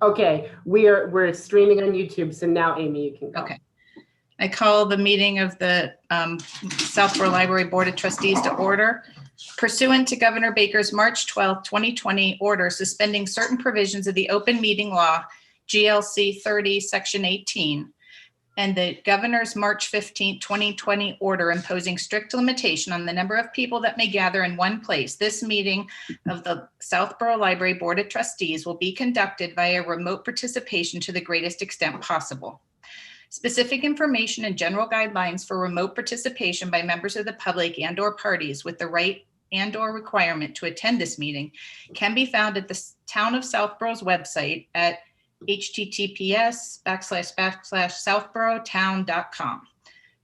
Okay, we're streaming on YouTube, so now Amy, you can go. Okay. I call the meeting of the Southborough Library Board of Trustees to order. Pursuant to Governor Baker's March 12, 2020 order suspending certain provisions of the open meeting law, GLC 30, Section 18, and the Governor's March 15, 2020 order imposing strict limitation on the number of people that may gather in one place, this meeting of the Southborough Library Board of Trustees will be conducted via remote participation to the greatest extent possible. Specific information and general guidelines for remote participation by members of the public and/or parties with the right and/or requirement to attend this meeting can be found at the Town of Southborough's website at https://southboroughtown.com.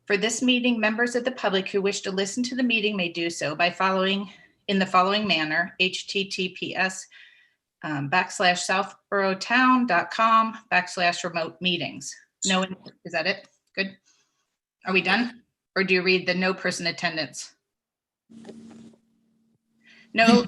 For this meeting, members of the public who wish to listen to the meeting may do so by following in the following manner: https://southboroughtown.com/remote meetings. No, is that it? Good. Are we done? Or do you read the no person attendance? No.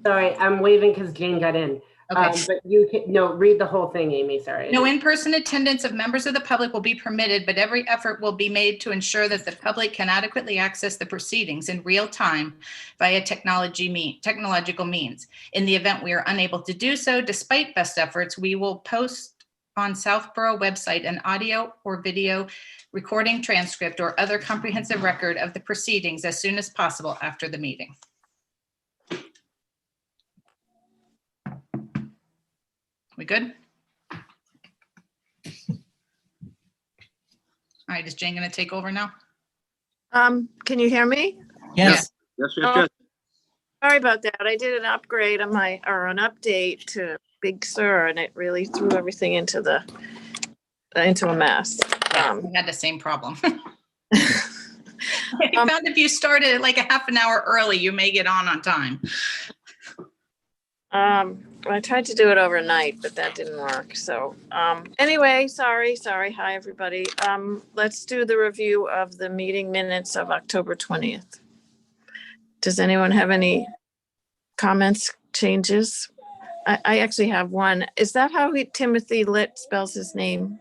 Sorry, I'm waving because Jane got in. Okay. But you can, no, read the whole thing, Amy, sorry. No in-person attendance of members of the public will be permitted, but every effort will be made to ensure that the public can adequately access the proceedings in real time via technological means. In the event we are unable to do so, despite best efforts, we will post on Southborough website an audio or video recording transcript or other comprehensive record of the proceedings as soon as possible after the meeting. We good? All right, is Jane going to take over now? Can you hear me? Yes. Yes, Sorry about that. I did an upgrade on an update to Big Sur, and it really threw everything into a mess. We had the same problem. I found if you started like a half an hour early, you may get on time. I tried to do it overnight, but that didn't work. So anyway, sorry. Hi, everybody. Let's do the review of the meeting minutes of October 20th. Does anyone have any comments, changes? I actually have one. Is that how Timothy Litt spells his name?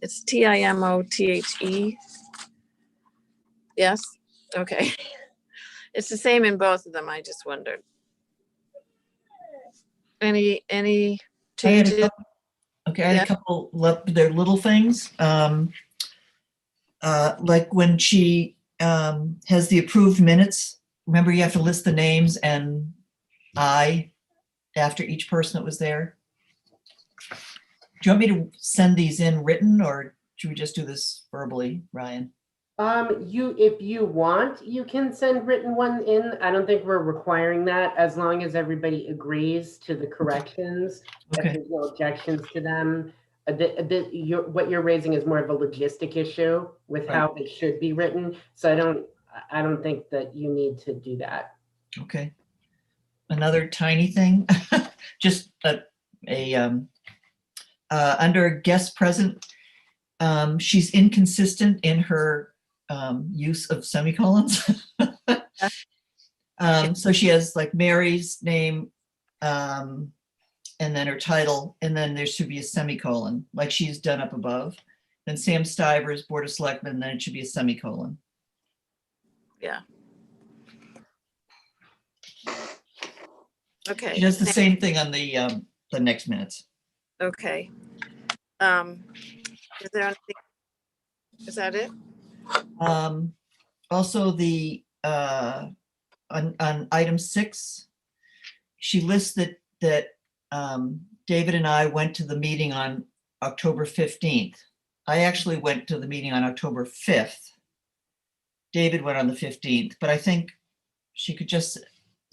It's Timothe. Yes? Okay. It's the same in both of them. I just wondered. Any changes? I had a couple, they're little things. Like when she has the approved minutes, remember you have to list the names and I after each person that was there. Do you want me to send these in written or should we just do this verbally, Ryan? If you want, you can send written one in. I don't think we're requiring that as long as everybody agrees to the corrections. Okay. If there's no objections to them. What you're raising is more of a logistic issue with how they should be written. So I don't think that you need to do that. Okay. Another tiny thing, just under guest present, she's inconsistent in her use of semicolons. So she has like Mary's name and then her title, and then there should be a semicolon like she's done up above. Then Sam Stivers, Board of Selectmen, and then it should be a semicolon. Yeah. Okay. She does the same thing on the next minutes. Okay. Is there anything? Is that it? Also the on item 6, she lists that David and I went to the meeting on October 15th. I actually went to the meeting on October 5th. David went on the 15th, but I think she could just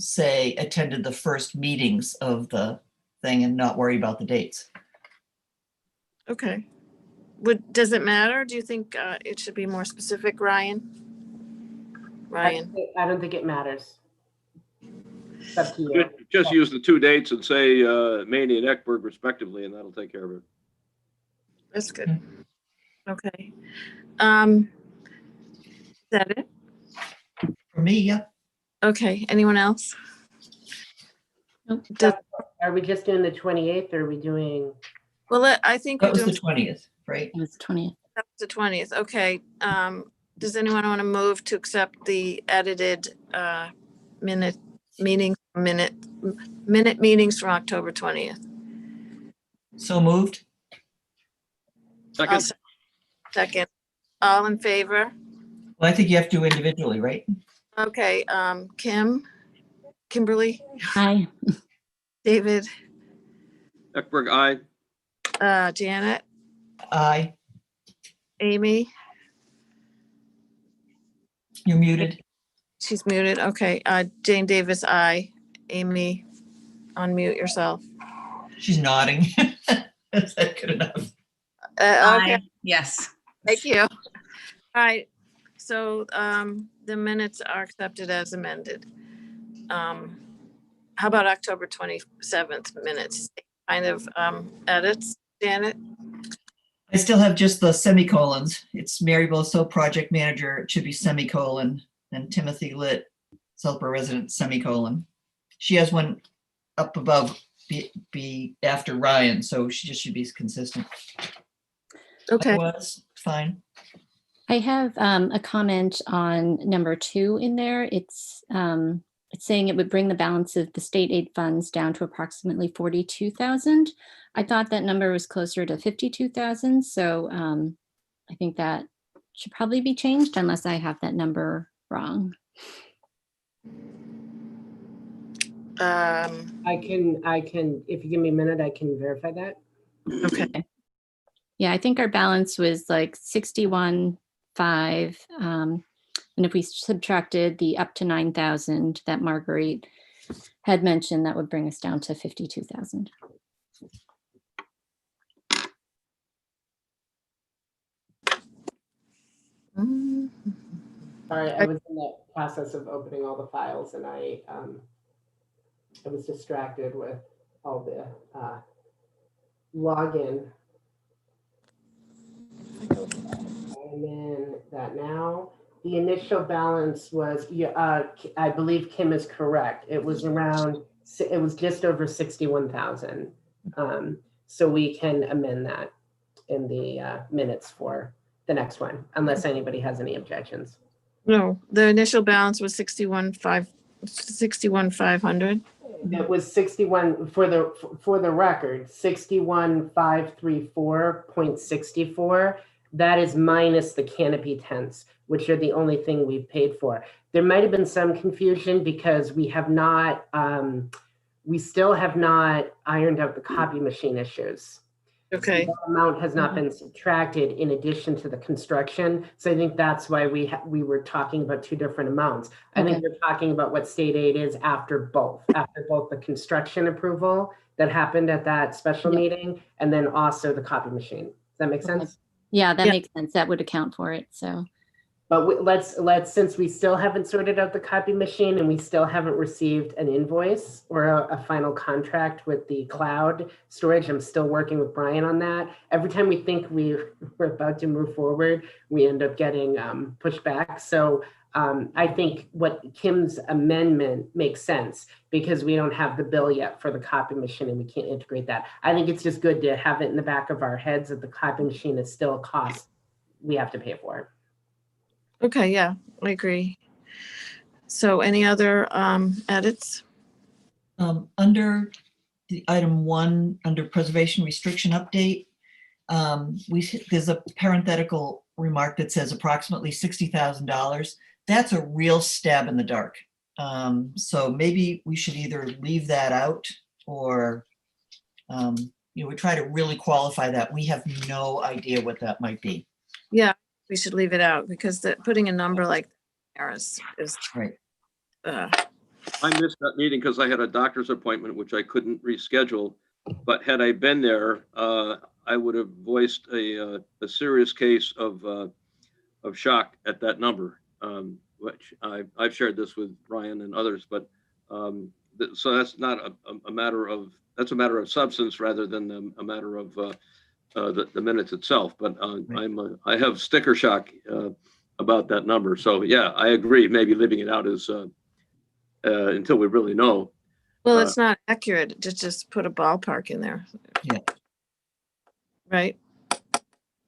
say attended the first meetings of the thing and not worry about the dates. Okay. Does it matter? Do you think it should be more specific, Ryan? I don't think it matters. It's up to you. Just use the 2 dates and say Maney and Eckberg respectively, and that'll take care of it. That's good. Okay. Is that it? For me, yeah. Okay. Anyone else? Are we just doing the 28th or are we doing? Well, I think we're That was the doing 20th, right? It was 20th. the 20th. Okay. Does anyone want to move to accept the edited minute meetings from October 20th? So moved. I'll Second, second. All in favor? Well, I think you have to individually, right? Okay, Kimberly, Aye. David, Ekberg, aye. Janet, Aye. Amy, You're muted. she's muted. Okay, Jane Davis, aye. Amy, unmute yourself. She's nodding. Is that good enough? Okay, Aye. Yes. thank you. All right, so the minutes are accepted as amended. How about October 27th minutes? Kind of edits, Janet? I still have just the semicolons. It's Mary Bosso, project manager. It should be semicolon. And Timothy Litt, Southborough resident, semicolon. She has one up above, be after Ryan, so she just should be consistent. Okay, Otherwise, fine. I have a comment on number 2 in there. It's saying it would bring the balance of the state aid funds down to approximately 42,000. I thought that number was closer to 52,000. So I think that should probably be changed unless I have that number wrong. I can, if you give me a minute, I can verify that. okay, Yeah, I think our balance was like 61.5. And if we subtracted the up to 9,000 that Marguerite had mentioned, that would bring us down to 52,000. Sorry, I was in the process of opening all the files and I was distracted with all the login. I'm in that now. The initial balance was, I believe Kim is correct. It was just over 61,000. So we can amend that in the minutes for the next one, unless anybody has any objections. no, the initial balance was 61,500. It was 61 for the record, 61,534.64. That is minus the canopy tents, which are the only thing we've paid for. There might have been some confusion because we still have not ironed out the copy machine issues. Okay, That amount has not been subtracted in addition to the construction. So I think that's why we were talking about two different amounts. I think Okay. we're talking about what state aid is after both the construction approval that happened at that special Yep. meeting, and then also the copy machine. Does that make Okay. sense? Yeah, that Yeah. makes sense. That would account for it. So But let's, since we still haven't sorted out the copy machine and we still haven't received an invoice or a final contract with the cloud storage, I'm still working with Brian on that. Every time we think we're about to move forward, we end up getting pushed back. So I think what Kim's amendment makes sense because we don't have the bill yet for the copy machine and we can't integrate that. I think it's just good to have it in the back of our heads that the copy machine is still a cost we have to pay for. okay, yeah, I agree. So any other edits? Under the item 1, under preservation restriction update, there's a parenthetical remark that says approximately $60,000. That's a real stab in the dark. So maybe we should either leave that out or we try to really qualify that. We have no idea what that might be. Yeah, we should leave it out because putting a number like that is Right. I missed that meeting because I had a doctor's appointment, which I couldn't reschedule. But had I been there, I would have voiced a serious case of shock at that number, which I've shared this with Ryan and others. But so that's not a matter of, that's a matter of substance rather than a matter of the minutes itself. But I have sticker shock about that number. So yeah, I agree. Maybe leaving it out is until we really know. Well, Uh, it's not accurate to just put a ballpark in there. Yeah. Right?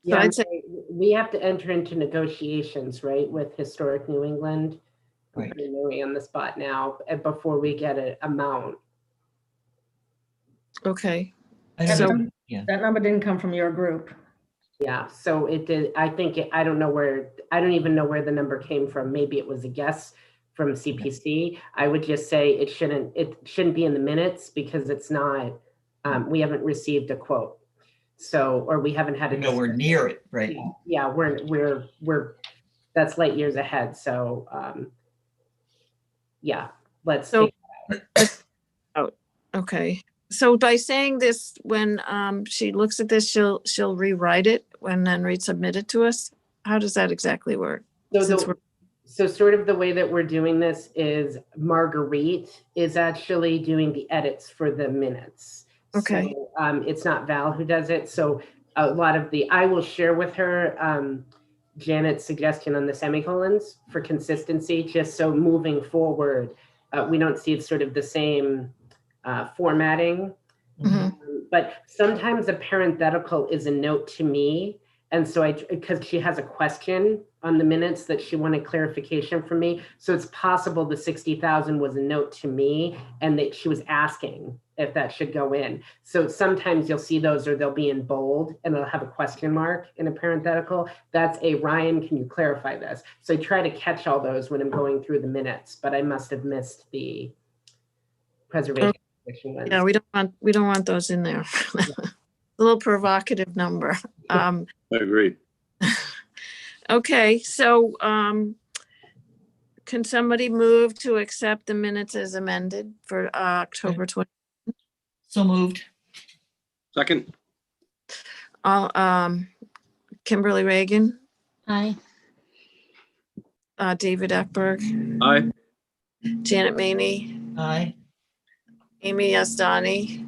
Yeah, I'd say- we have to enter into negotiations, right, with Historic New England. I'm Right. putting Mary on the spot now, before we get an amount. Okay, I don't So- know. Yeah. That number didn't come from your group. Yeah, so it did, I think, I don't know where, I don't even know where the number came from. Maybe it was a guess from CPC. I would just say it shouldn't be in the minutes because it's not, we haven't received a quote. So, or we haven't had a. We're nowhere near it, right? Yeah, we're, that's light years ahead. So, yeah, let's So- take, okay. So by saying this, when she looks at this, she'll rewrite it and then resubmit it to us? How does that exactly work? Since we're- so sort of the way that we're doing this is Marguerite is actually doing the edits for the minutes. Okay. So, it's not Val who does it. So a lot of I will share with her, Janet's suggestion on the semicolons for consistency, just so moving forward, we don't see sort of the same formatting. Mhm. But sometimes a parenthetical is a note to me. And so because she has a question on the minutes that she wanted clarification from me. So it's possible the 60,000 was a note to me and that she was asking if that should go in. So sometimes you'll see those or they'll be in bold and they'll have a question mark in a parenthetical. That's a Ryan, can you clarify this? So I try to catch all those when I'm going through the minutes, but I must have missed the preservation. Ones. Yeah, we don't want those in there. A little provocative number. I agree. Okay, so can somebody move to accept the minutes as amended for October 20? So moved. Second, Kimberly Reagan, Aye. David Eckberg, aye. Janet Maney, Aye. Amy Asdani,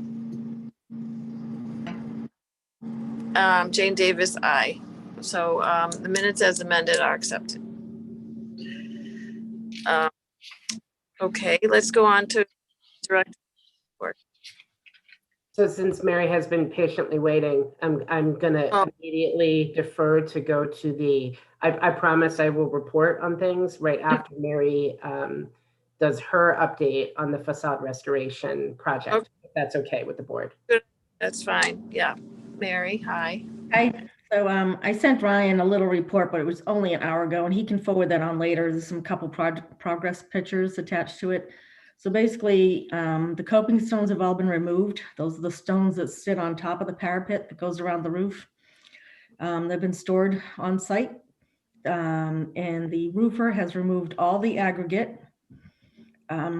Jane Davis, aye. So the minutes as amended are accepted. Okay, let's go on to direct. So since Mary has been patiently waiting, I'm gonna Oh. immediately defer to go to the, I promise I will report on things right after Mary does her update on the facade restoration project. Okay. If that's okay with the board. That's fine. Yeah. Mary, hi. I sent Ryan a little report, but it was only an hour ago and he can forward that on later. There's some couple progress pictures attached to it. So basically, the coping stones have all been removed. Those are the stones that sit on top of the parapet that goes around the roof. They've been stored on site. And the roofer has removed all the aggregate,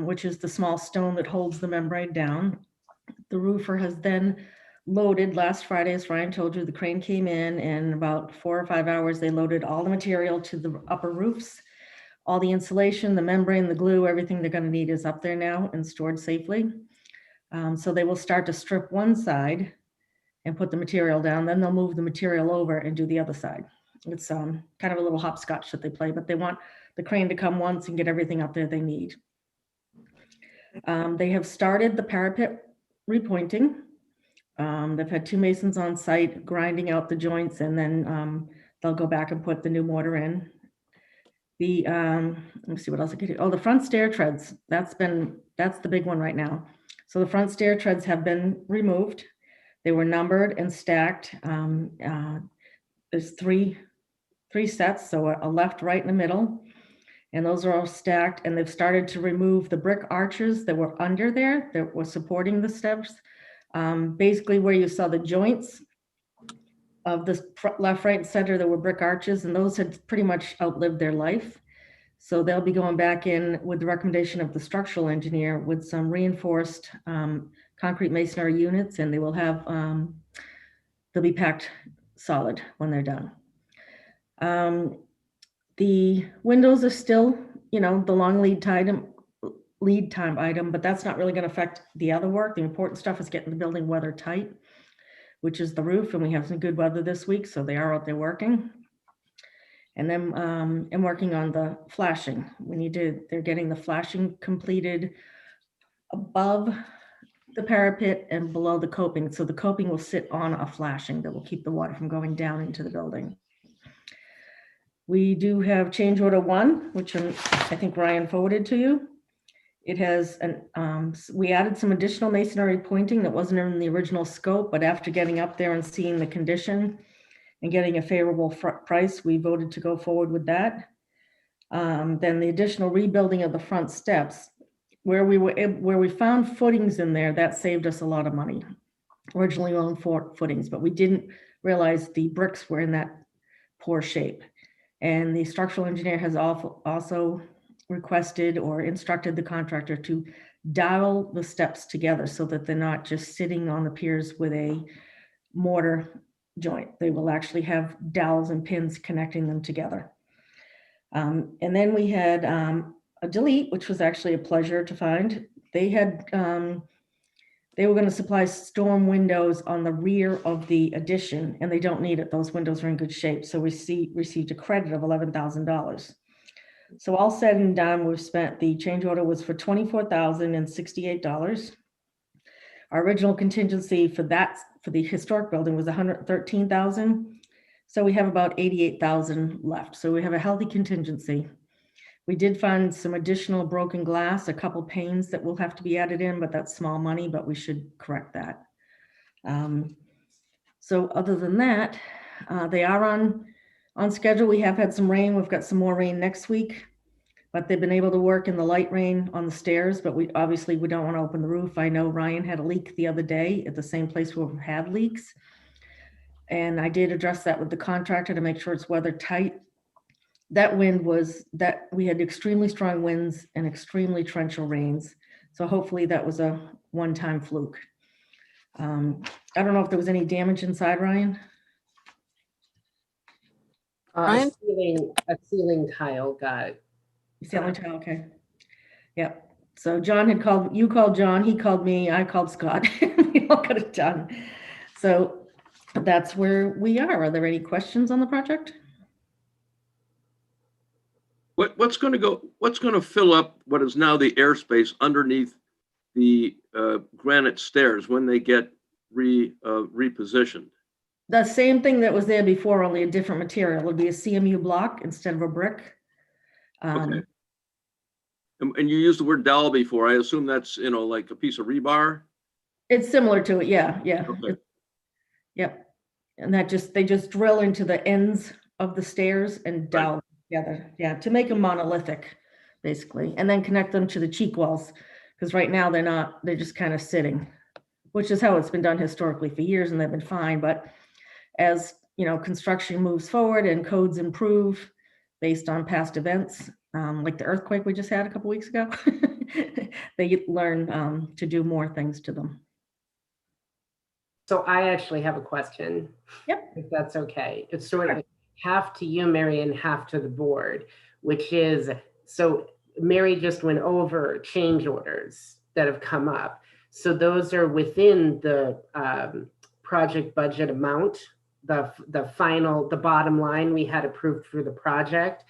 which is the small stone that holds the membrane down. The roofer has then loaded last Friday, as Ryan told you, the crane came in and about 4 or 5 hours, they loaded all the material to the upper roofs. All the insulation, the membrane, the glue, everything they're gonna need is up there now and stored safely. So they will start to strip one side and put the material down, then they'll move the material over and do the other side. It's kind of a little hopscotch that they play, but they want the crane to come once and get everything up there they need. They have started the parapet repointing. They've had 2 masons on site grinding out the joints and then they'll go back and put the new mortar in. The, let me see what else I could do. Oh, the front stair treads, that's the big one right now. So the front stair treads have been removed. They were numbered and stacked. There's three sets, so a left, right, and a middle. And those are all stacked and they've started to remove the brick arches that were under there that were supporting the steps. Basically where you saw the joints of the left, right, and center, there were brick arches and those had pretty much outlived their life. So they'll be going back in with the recommendation of the structural engineer with some reinforced concrete masonry units and they will have, they'll be packed solid when they're done. The windows are still, the long lead time item, but that's not really going to affect the other work. The important stuff is getting the building weather tight, which is the roof, and we have some good weather this week, so they are out there working. And then I'm working on the flashing. They're getting the flashing completed above the parapet and below the coping. So the coping will sit on a flashing that will keep the water from going down into the building. We do have change order 1, which I think Ryan forwarded to you. It has we added some additional masonry pointing that wasn't in the original scope, but after getting up there and seeing the condition and getting a favorable price, we voted to go forward with that. Then the additional rebuilding of the front steps, where we found footings in there, that saved us a lot of money. Originally we owned 4 footings, but we didn't realize the bricks were in that poor shape. And the structural engineer has also requested or instructed the contractor to dowel the steps together so that they're not just sitting on the piers with a mortar joint. They will actually have dowels and pins connecting them together. And then we had a delete, which was actually a pleasure to find. They had they were going to supply storm windows on the rear of the addition, and they don't need it. Those windows are in good shape. So we received a credit of $11,000. So all said and done, we've spent, the change order was for $24,068. Our original contingency for that, for the historic building, was $113,000. So we have about $88,000 left. So we have a healthy contingency. We did find some additional broken glass, a couple panes that will have to be added in, but that's small money, but we should correct that. So other than that, they are on schedule. We have had some rain. We've got some more rain next week, but they've been able to work in the light rain on the stairs, but we don't want to open the roof. I know Ryan had a leak the other day at the same place where we've had leaks. And I did address that with the contractor to make sure it's weather tight. That wind was that we had extremely strong winds and extremely torrential rains. So hopefully that was a one-time fluke. I don't know if there was any damage inside, Ryan. Ryan? A ceiling tile got. Ceiling tile, okay. Yep. So John had called, you called John, he called me, I called Scott. We all got it done. So that's where we are. Are there any questions on the project? What's going to fill up what is now the airspace underneath the granite stairs when they get repositioned? The same thing that was there before, only a different material. It would be a CMU block instead of a brick. Okay. And you used the word dowel before. I assume that's, like a piece of rebar? It's similar to it, yeah. Okay. Yep. And they just drill into the ends of the stairs and dowel together, yeah, to make them monolithic, basically, and then connect them to the cheek walls, because right now they're just kind of sitting, which is how it's been done historically for years, and they've been fine. But as construction moves forward and codes improve based on past events, like the earthquake we just had a couple weeks ago, they learn to do more things to them. So I actually have a question. Yep. If that's okay. It's sort of half to you, Mary, and half to the board, which is, so Mary just went over change orders that have come up. So those are within the project budget amount, the bottom line we had approved for the project.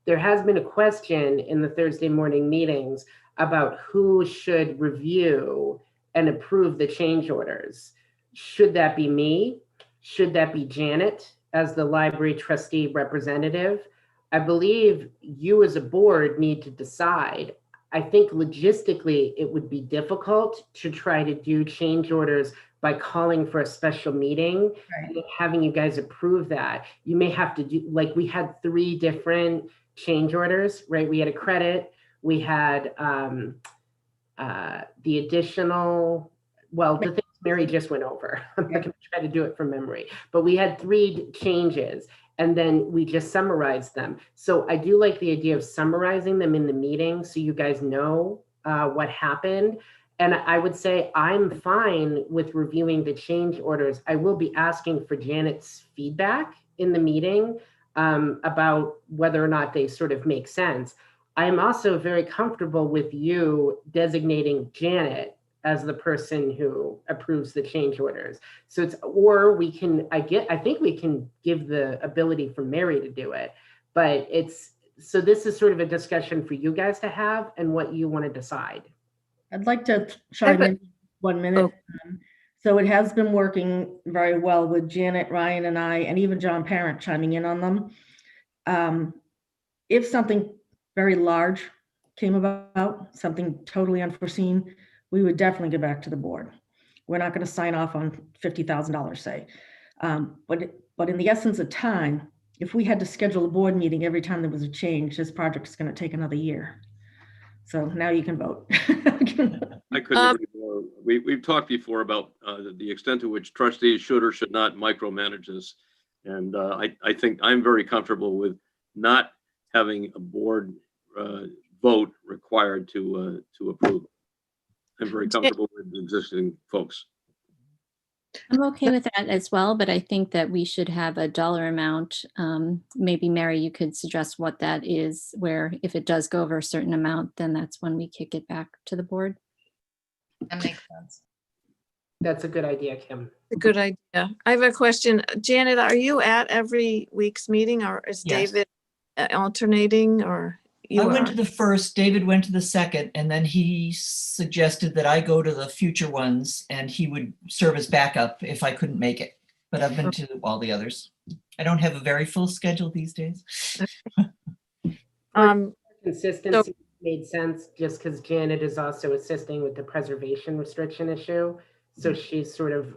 There has been a question in the Thursday morning meetings about who should review and approve the change orders. Should that be me? Should that be Janet as the library trustee representative? I believe you as a board need to decide. I think logistically it would be difficult to try to do change orders by calling for a special meeting and having you guys approve that. You may have to do, like we had 3 different change orders, right? We had a credit, we had the additional, well, the things Mary just went over. I'm not going to try to do it from memory, but we had 3 changes and then we just summarized them. So I do like the idea of summarizing them in the meeting so you guys know what happened. And I would say I'm fine with reviewing the change orders. I will be asking for Janet's feedback in the meeting about whether or not they sort of make sense. I am also very comfortable with you designating Janet as the person who approves the change orders. So it's, or we can, I think we can give the ability for Mary to do it, but it's, so this is sort of a discussion for you guys to have and what you want to decide. I'd like to chime in 1 minute. So it has been working very well with Janet, Ryan, and I, and even John Parent chiming in on them. If something very large came about, something totally unforeseen, we would definitely get back to the board. We're not going to sign off on $50,000, say. But in the essence of time, if we had to schedule a board meeting every time there was a change, this project is going to take another year. So now you can vote. I couldn't agree more. We've talked before about the extent to which trustees should or should not micromanage this. And I think I'm very comfortable with not having a board vote required to approve. I'm very comfortable with the existing folks. I'm okay with that as well, but I think that we should have a dollar amount. Maybe Mary, you could suggest what that is, where if it does go over a certain amount, then that's when we kick it back to the board. That makes sense. That's a good idea, Kim. A good idea. I have a question. Janet, are you at every week's meeting, or is Yes. David alternating, or you I went are? to the first, David went to the second, and then he suggested that I go to the future ones and he would serve as backup if I couldn't make it. But I've been to all the others. I don't have a very full schedule these days. Consistency made sense just because Janet is also assisting with the preservation restriction issue. So she's sort of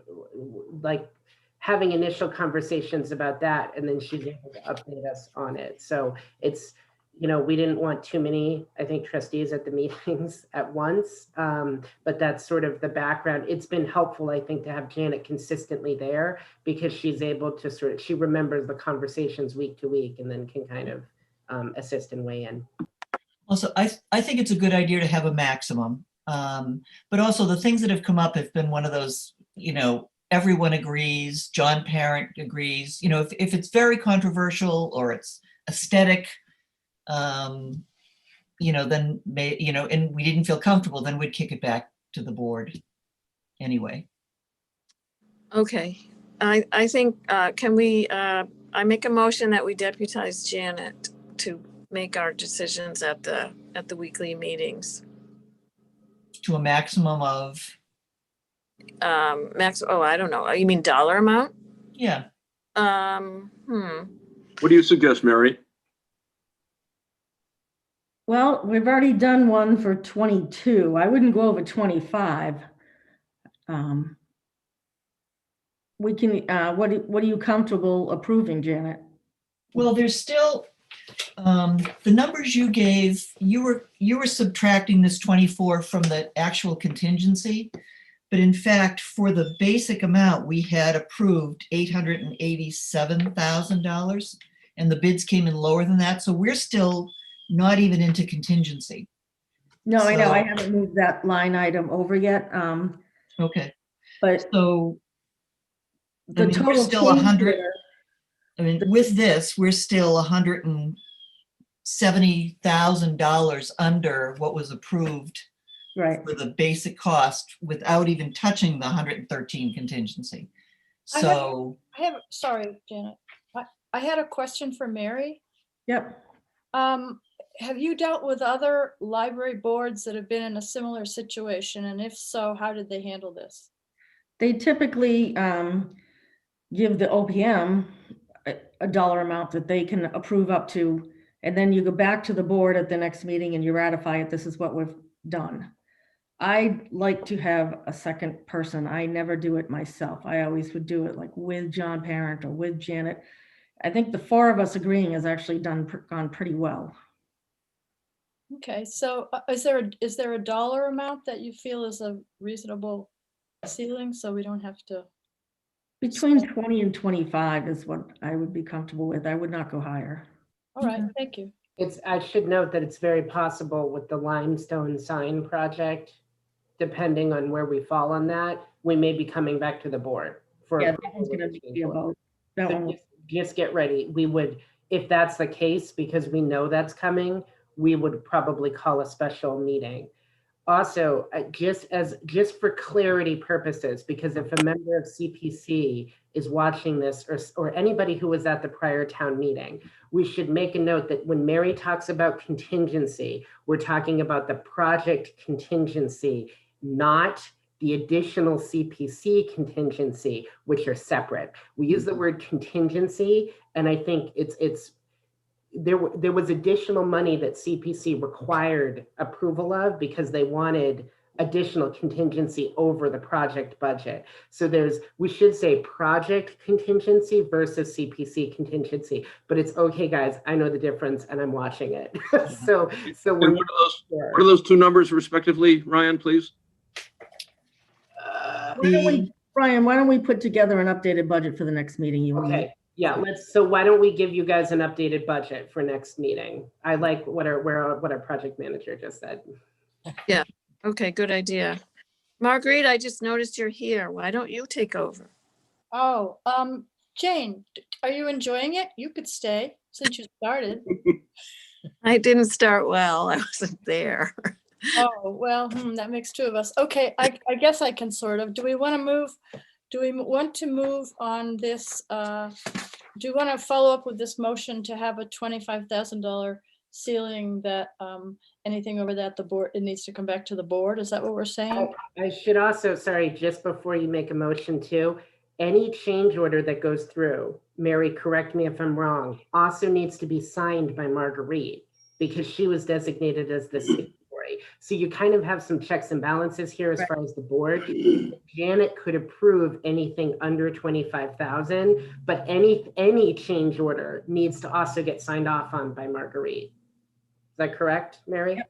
like having initial conversations about that, and then she's able to update us on it. So it's, you know, we didn't want too many, I think, trustees at the meetings at once, but that's sort of the background. It's been helpful, I think, to have Janet consistently there because she's able to sort of, she remembers the conversations week to week and then can kind of assist and weigh in. Also, I think it's a good idea to have a maximum. But also the things that have come up have been one of those, you know, everyone agrees, John Parent agrees, you know, if it's very controversial or it's aesthetic, you know, then you know, and we didn't feel comfortable, then we'd kick it back to the board anyway. Okay, I think, can we, I make a motion that we deputize Janet to make our decisions at the weekly meetings. To a maximum of, I don't know. You mean dollar amount? yeah. What do you suggest, Mary? Well, we've already done one for 22. I wouldn't go over 25. We can, what are you comfortable approving, Janet? Well, there's still, the numbers you gave, you were subtracting this 24 from the actual contingency. But in fact, for the basic amount, we had approved $887,000 and the bids came in lower than that. So we're still not even into contingency. No, I know, I So- haven't moved that line item over yet. Okay, But so the we're total still change 100. there, I mean, with this, we're still $170,000 under what was approved right. for the basic cost without even touching the 113 contingency. So, Sorry, Janet. I had a question for Mary. Yep. Have you dealt with other library boards that have been in a similar situation? And if so, how did they handle this? They typically give the OPM a dollar amount that they can approve up to, and then you go back to the board at the next meeting and you ratify it. This is what we've done. I'd like to have a second person. I never do it myself. I always would do it like with John Parent or with Janet. I think the four of us agreeing has actually gone pretty well. Okay, so is there a dollar amount that you feel is a reasonable ceiling so we don't have to? Between 20 and 25 is what I would be comfortable with. I would not go higher. All right, thank you. I should note that it's very possible with the limestone sign project, depending on where we fall on that, we may be coming back to the board for. Yeah, approval that one's of gonna the change be a order. vote. That So one, just get ready. We would, if that's the case, because we know that's coming, we would probably call a special meeting. also, just for clarity purposes, because if a member of CPC is watching this, or anybody who was at the prior town meeting, we should make a note that when Mary talks about contingency, we're talking about the project contingency, not the additional CPC contingency, which are separate. We use the word contingency, and I think there was additional money that CPC required approval of because they wanted additional contingency over the project budget. So we should say project contingency versus CPC contingency, but it's okay, guys. I know the difference and I'm watching it. so And we're what are those two numbers respectively, Ryan, please? Brian, why don't we put together an updated budget for the next meeting? You and me? Okay. Yeah, so why don't we give you guys an updated budget for next meeting? I like what our project manager just said. Okay, good idea. Marguerite, I just noticed you're here. Why don't you take over? Oh, Jane, are you enjoying it? You could stay since you started. I didn't start well. I wasn't there. Oh, well, that makes two of us. Okay, I guess I can sort of. Do we want to move on this? Do you want to follow up with this motion to have a $25,000 ceiling that anything over that the board, it needs to come back to the board? Is that what we're saying? I should also, sorry, just before you make a motion too, any change order that goes through, Mary, correct me if I'm wrong, also needs to be signed by Marguerite because she was designated as the signatory. So you kind of have some checks and balances here as far as the board. Janet could approve anything under 25,000, but any change order needs to also get signed off on by Marguerite. Is that correct, Mary?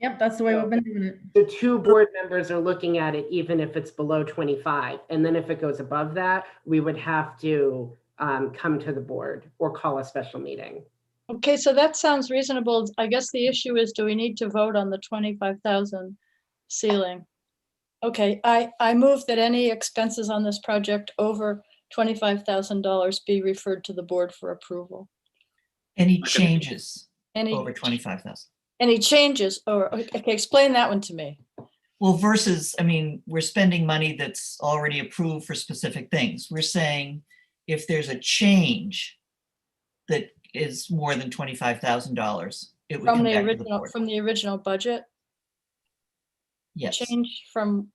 Yep, that's the way we've been doing it. The two board members are looking at it even if it's below 25. And then if it goes above that, we would have to come to the board or call a special meeting. Okay, so that sounds reasonable. I guess the issue is, do we need to vote on the 25,000 ceiling? Okay, I move that any expenses on this project over $25,000 be referred to the board for approval. Any changes Any, over 25,000? any changes, or, okay, explain that one to me. Well, versus, I mean, we're spending money that's already approved for specific things. We're saying if there's a change that is more than $25,000, it would From come the back to the original, board. from the original budget, Yes. change from,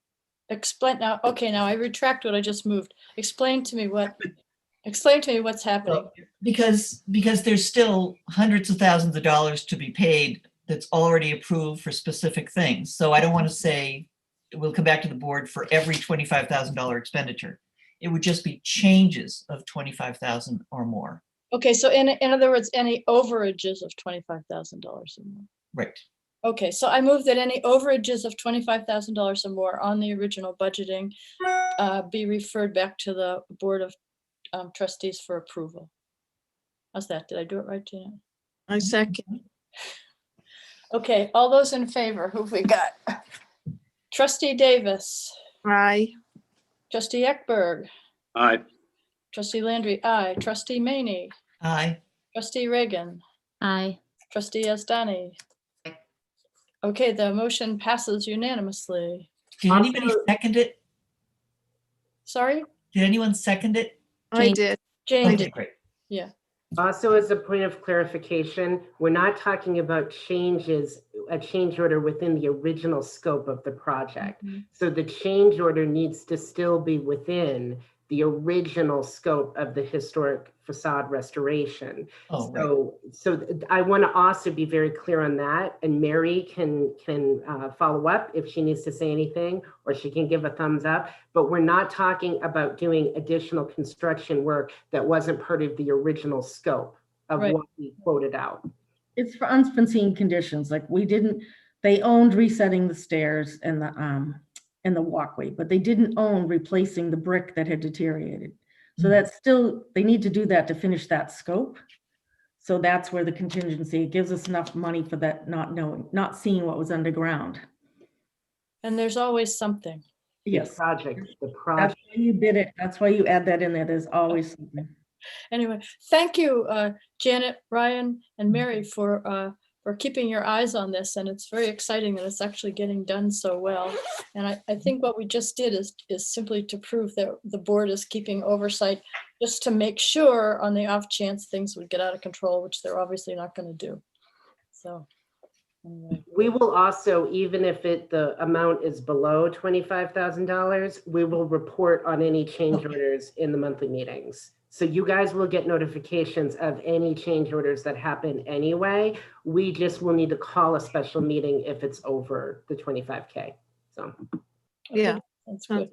explain now, okay, now I retract what I just moved. Explain to me what's happening. Well, because there's still hundreds of thousands of dollars to be paid that's already approved for specific things. So I don't want to say we'll come back to the board for every $25,000 expenditure. It would just be changes of 25,000 or more. Okay, so in other words, any overages of $25,000 or more. Right. Okay, so I move that any overages of $25,000 or more on the original budgeting be referred back to the Board of Trustees for approval. How's that? Did I do it right, Gina? I second. Okay, all those in favor, who've we got? Trustee Davis, Aye. Trustee Ekberg, Aye. Trustee Landry, aye. Trustee Maney, Aye. Trustee Reagan, Aye. Trustee Asdani. Okay, the motion passes unanimously. Did anybody Also- second it? Sorry, Did anyone second it? I Jane. did. Jane Okay, did. great. Also, as a point of clarification, we're not talking about a change order within the original scope of the project. Mhm. So the change order needs to still be within the original scope of the historic facade restoration. Oh, right. So I want to also be very clear on that, and Mary can follow up if she needs to say anything, or she can give a thumbs up. But we're not talking about doing additional construction work that wasn't part of the original scope of Right. what we quoted out. It's for unforeseen conditions, like they owned resetting the stairs and the walkway, but they didn't own replacing the brick that had deteriorated. So that's still, they need to do that to finish that scope. So that's where the contingency, it gives us enough money for that, not seeing what was underground. And there's always something. Yes, The project. that's why you bid it. That's why you add that in there. There's always something. Anyway, thank you, Janet, Ryan, and Mary for keeping your eyes on this, and it's very exciting that it's actually getting done so well. And I think what we just did is simply to prove that the board is keeping oversight, just to make sure on the off chance things would get out of control, which they're obviously not going to do. So anyway. We will also, even if the amount is below $25,000, we will report on any change orders in the monthly meetings. So you guys will get notifications of any change orders that happen anyway. We just will need to call a special meeting if it's over the 25K. So. Yeah. That's good.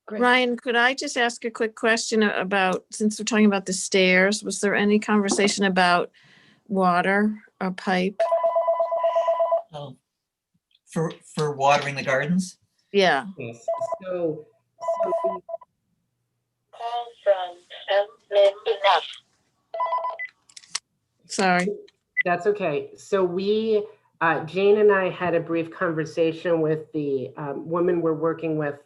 Great. Ryan, could I just ask a quick question about, since we're talking about the stairs, was there any conversation about water or pipe? Oh, for watering the gardens? Yeah. Yes. So we- Sorry. that's okay. So Jane and I had a brief conversation with the woman we're working with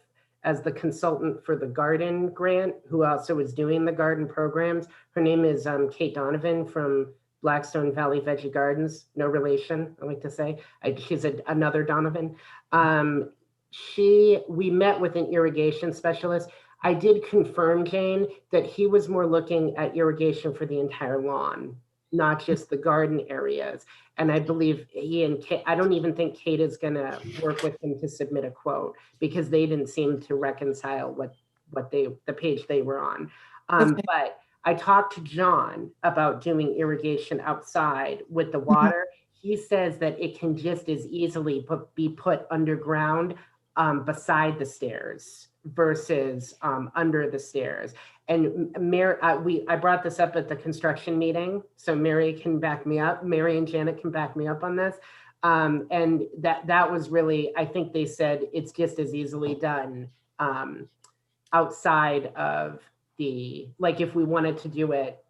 as the consultant for the garden grant, who also is doing the garden programs. Her name is Kate Donovan from Blackstone Valley Veggie Gardens. No relation, I like to say. She's another Donovan. We met with an irrigation specialist. I did confirm, Jane, that he was more looking at irrigation for the entire lawn, not just the garden areas. And I believe he and Kate, I don't even think Kate is gonna work with him to submit a quote, because they didn't seem to reconcile the page they were on. Okay. But I talked to John about doing irrigation outside with the water. He says that it can just as easily be put underground beside the stairs versus under the stairs. And Mary, I brought this up at the construction meeting, so Mary can back me up. Mary and Janet can back me up on this. And that was really, I think they said it's just as easily done outside of like if we wanted to do it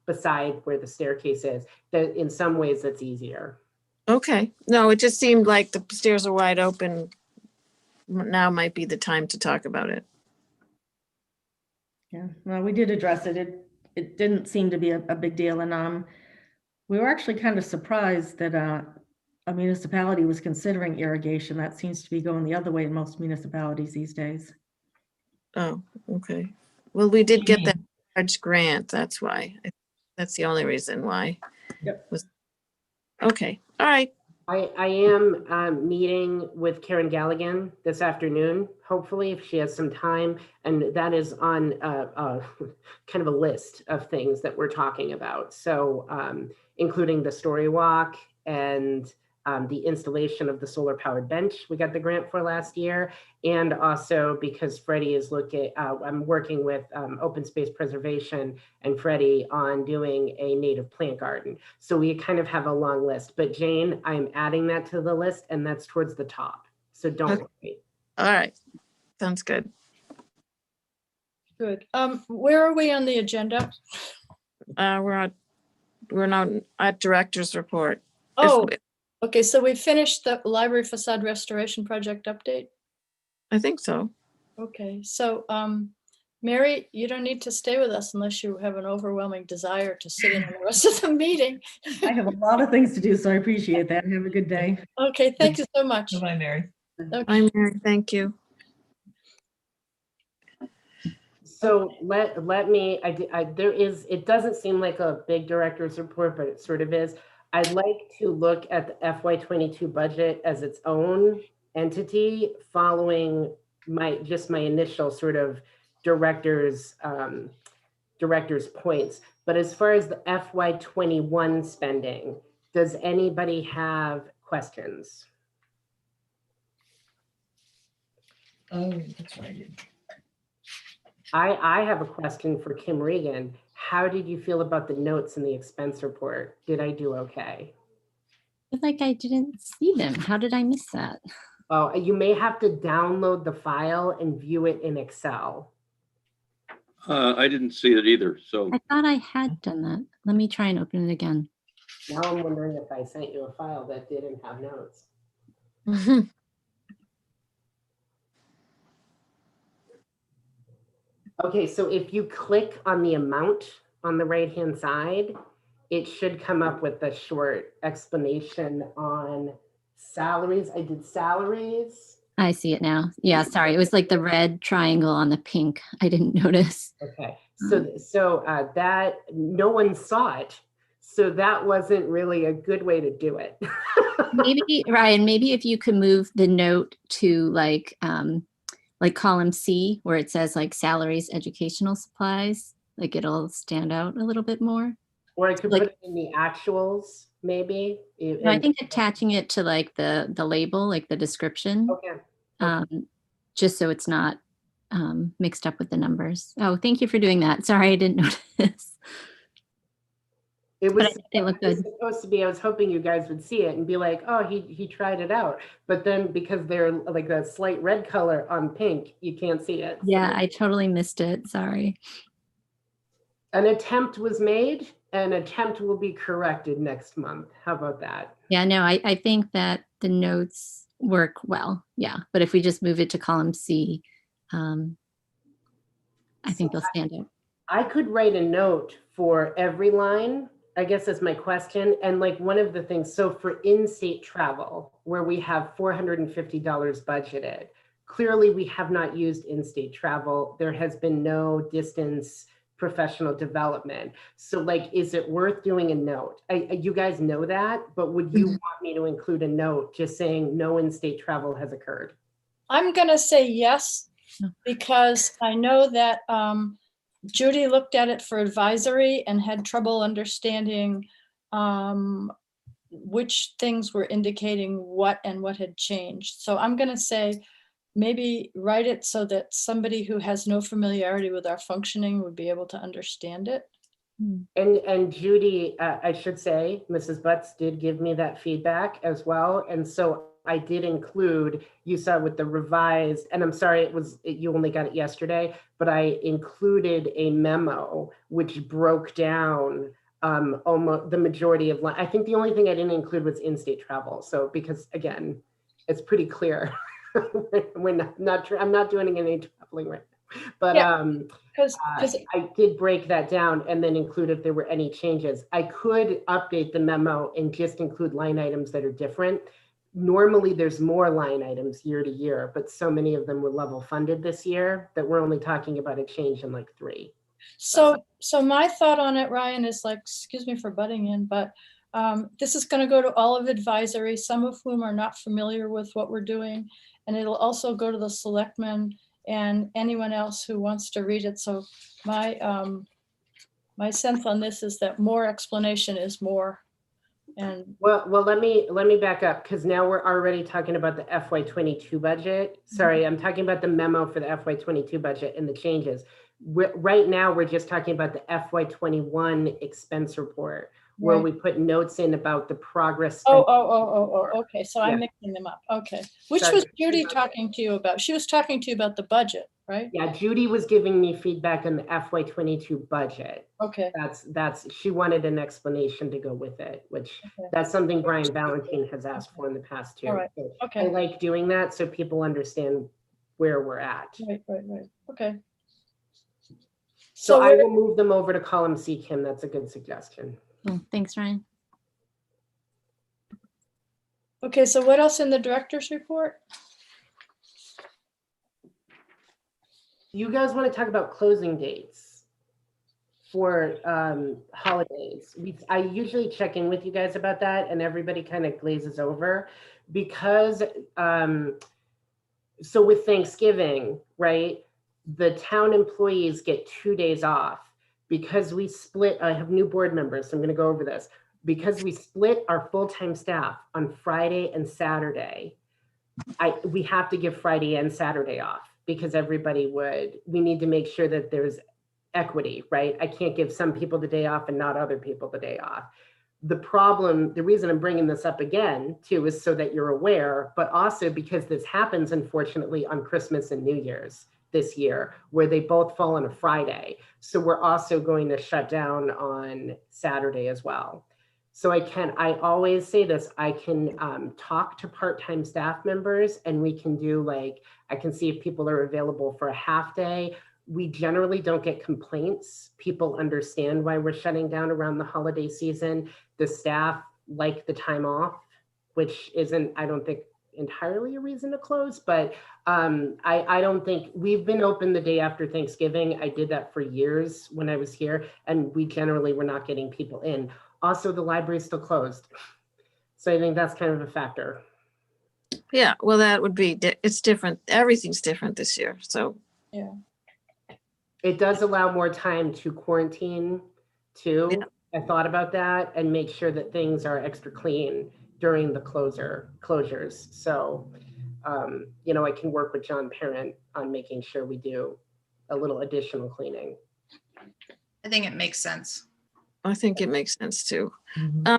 beside where the staircase is, that in some ways that's easier. Okay. No, it just seemed like the stairs are wide open. Now might be the time to talk about it. Yeah, well, we did address it. It didn't seem to be a big deal. And we were actually kind of surprised that a municipality was considering irrigation. That seems to be going the other way in most municipalities these days. Oh, okay. Well, we did get that large grant. That's why. That's the only reason why. Yep. Okay. All right. I am meeting with Karen Galligan this afternoon, hopefully, if she has some time. And that is on kind of a list of things that we're talking about. So including the story walk and the installation of the solar powered bench we got the grant for last year. And also because Freddie is I'm working with Open Space Preservation and Freddie on doing a native plant garden. So we kind of have a long list, but Jane, I'm adding that to the list and that's towards the top. So don't worry. All right. Sounds good. Good. Where are we on the agenda? We're not at director's report. Oh, okay. So we finished the library facade restoration project update. I think so. Okay. So, Mary, you don't need to stay with us unless you have an overwhelming desire to sit in on the rest of the meeting. I have a lot of things to do, so I appreciate that. Have a good day. Okay. Thank you so much. Bye, Mary. Okay. I'm Mary. Thank you. So let me, it doesn't seem like a big director's report, but it sort of is. I'd like to look at the FY22 budget as its own entity following my initial sort of director's points. But as far as the FY21 spending, does anybody have questions? Oh, that's right. I have a question for Kim Regan. How did you feel about the notes in the expense report? Did I do okay? I feel like I didn't see them. How did I miss that? Oh, you may have to download the file and view it in Excel. I didn't see it either, so I thought I had done that. Let me try and open it again. Now I'm wondering if I sent you a file that didn't have notes. Okay, so if you click on the amount on the right-hand side, it should come up with a short explanation on salaries. I did salaries. I see it now. Yeah, sorry. It was like the red triangle on the pink. I didn't notice. Okay, so that no one saw it. So that wasn't really a good way to do it. Maybe, Ryan, maybe if you could move the note to like column C where it says like salaries, educational supplies, like it'll stand out a little bit more. Or I could Like- put it in the actuals, maybe. No, I think attaching it to like the label, like the description, Okay. just so it's not mixed up with the numbers. Oh, thank you for doing that. Sorry, I didn't notice. It was, It looked good. supposed to be, I was hoping you guys would see it and be like, oh, he tried it out. But then because they're like a slight red color on pink, you can't see it. So Yeah, I totally missed it. Sorry. an attempt was made, an attempt will be corrected next month. How about that? Yeah, no, I think that the notes work well. Yeah, but if we just move it to column C, I think they'll stand out. I could write a note for every line, I guess is my question. And like one of the things, so for in-state travel, where we have $450 budgeted, clearly we have not used in-state travel. There has been no distance professional development. So like, is it worth doing a note? You guys know that, but would you want me to include a note just saying no in-state travel has occurred? I'm gonna say yes, because I know that Judy looked at it for advisory and had trouble understanding which things were indicating what and what had changed. So I'm gonna say, maybe write it so that somebody who has no familiarity with our functioning would be able to understand it. And Judy, I should say, Mrs. Butts did give me that feedback as well. And so I did include, you saw with the revised, and I'm sorry, you only got it yesterday, but I included a memo which broke down almost the majority of, I think the only thing I didn't include was in-state travel. So because again, it's pretty clear. I'm not doing any traveling right now, but Because I did break that down and then include if there were any changes. I could update the memo and just include line items that are different. Normally there's more line items year to year, but so many of them were level funded this year that we're only talking about a change in like 3. so my thought on it, Ryan, is like, excuse me for butting in, but this is going to go to all of advisory, some of whom are not familiar with what we're doing. And it'll also go to the selectmen and anyone else who wants to read it. So my sense on this is that more explanation is more. And Well, let me back up, because now we're already talking about the FY22 budget. Sorry, I'm talking about the memo for the FY22 budget and the changes. Right now, we're just talking about the FY21 expense report, where Right. we put notes in about the progress. okay. So I'm Yeah. mixing them up. Okay. Which Sorry. was Judy talking to you about? She was talking to you about the budget, right? Yeah, Judy was giving me feedback on the FY22 budget. Okay. That's she wanted an explanation to go with it, which Okay. that's something Brian Valentine has asked for in the past too. All right. So Okay. I like doing that so people understand where we're at. Right. Okay. So I where- will move them over to column C, Kim. That's a good suggestion. Cool. Thanks, Ryan. Okay, so what else in the director's report? You guys want to talk about closing dates for holidays? I usually check in with you guys about that, and everybody kind of glazes over because so with Thanksgiving, right? The town employees get 2 days off because we split. I have new board members, so I'm going to go over this. Because we split our full-time staff on Friday and Saturday, we have to give Friday and Saturday off because we need to make sure that there's equity, right? I can't give some people the day off and not other people the day off. The reason I'm bringing this up again too is so that you're aware, but also because this happens unfortunately on Christmas and New Year's this year, where they both fall on a Friday. So we're also going to shut down on Saturday as well. So I always say this, I can talk to part-time staff members and we can do I can see if people are available for a half day. We generally don't get complaints. People understand why we're shutting down around the holiday season. The staff like the time off, which isn't, I don't think, entirely a reason to close, but I don't think, we've been open the day after Thanksgiving. I did that for years when I was here, and we generally were not getting people in. Also, the library's still closed. So I think that's kind of a factor. Yeah, well, that would be, it's different. Everything's different this year. So, Yeah. It does allow more time to quarantine too. Yeah. I thought about that and make sure that things are extra clean during the closures. So, you know, I can work with John Parent on making sure we do a little additional cleaning. I think it makes sense. I think it makes sense too. Mhm.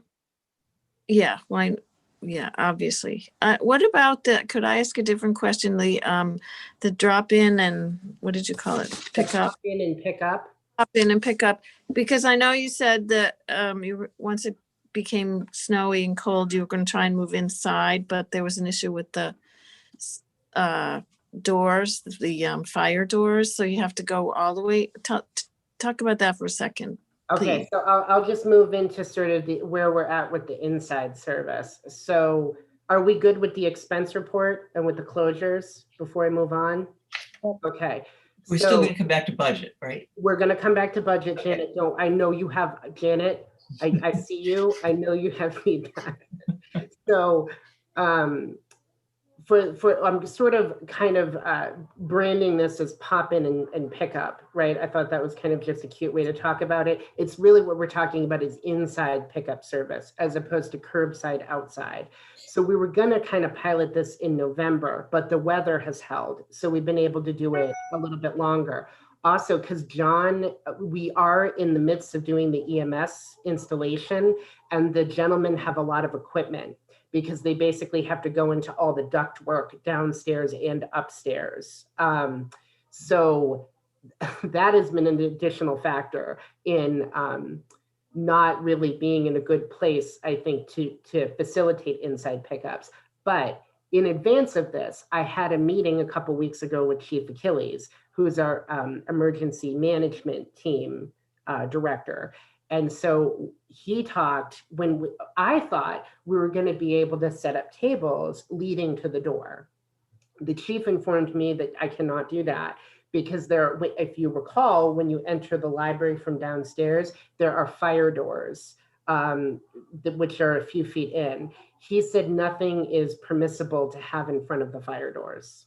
Yeah, why? Yeah, obviously. What about could I ask a different question? The drop in and what did you call it? Pick up. Pop in and pick up. Drop in and pick up, because I know you said that once it became snowy and cold, you were going to try and move inside, but there was an issue with the doors, the fire doors. So you have to go all the way. Talk about that for a second. Okay, Please. so I'll just move into sort of where we're at with the inside service. So are we good with the expense report and with the closures before I move on? Okay. We're so still going to come back to budget, right? We're gonna come back to budget, Janet. Don't, I know you have, Janet, I see you. I know you have feedback. So I'm just sort of kind of branding this as pop in and pick up, right? I thought that was kind of just a cute way to talk about it. It's really what we're talking about is inside pickup service as opposed to curbside outside. So we were gonna kind of pilot this in November, but the weather has held. So we've been able to do it a little bit longer. Also, because John, we are in the midst of doing the EMS installation, and the gentlemen have a lot of equipment, because they basically have to go into all the duct work downstairs and upstairs. So that has been an additional factor in not really being in a good place, I think, to facilitate inside pickups. But in advance of this, I had a meeting a couple weeks ago with Chief Achilles, who's our emergency management team director. And so he talked I thought we were going to be able to set up tables leading to the door. The chief informed me that I cannot do that because if you recall, when you enter the library from downstairs, there are fire doors, which are a few feet in. He said nothing is permissible to have in front of the fire doors.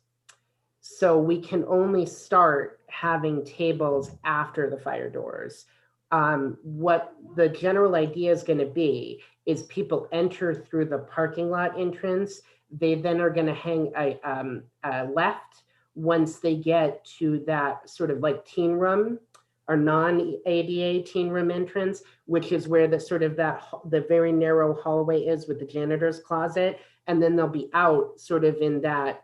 So we can only start having tables after the fire doors. What the general idea is going to be is people enter through the parking lot entrance. They then are going to hang a left once they get to that sort of like teen room or non-ADA teen room entrance, which is where the sort of the very narrow hallway is with the janitor's closet. And then they'll be out sort of in that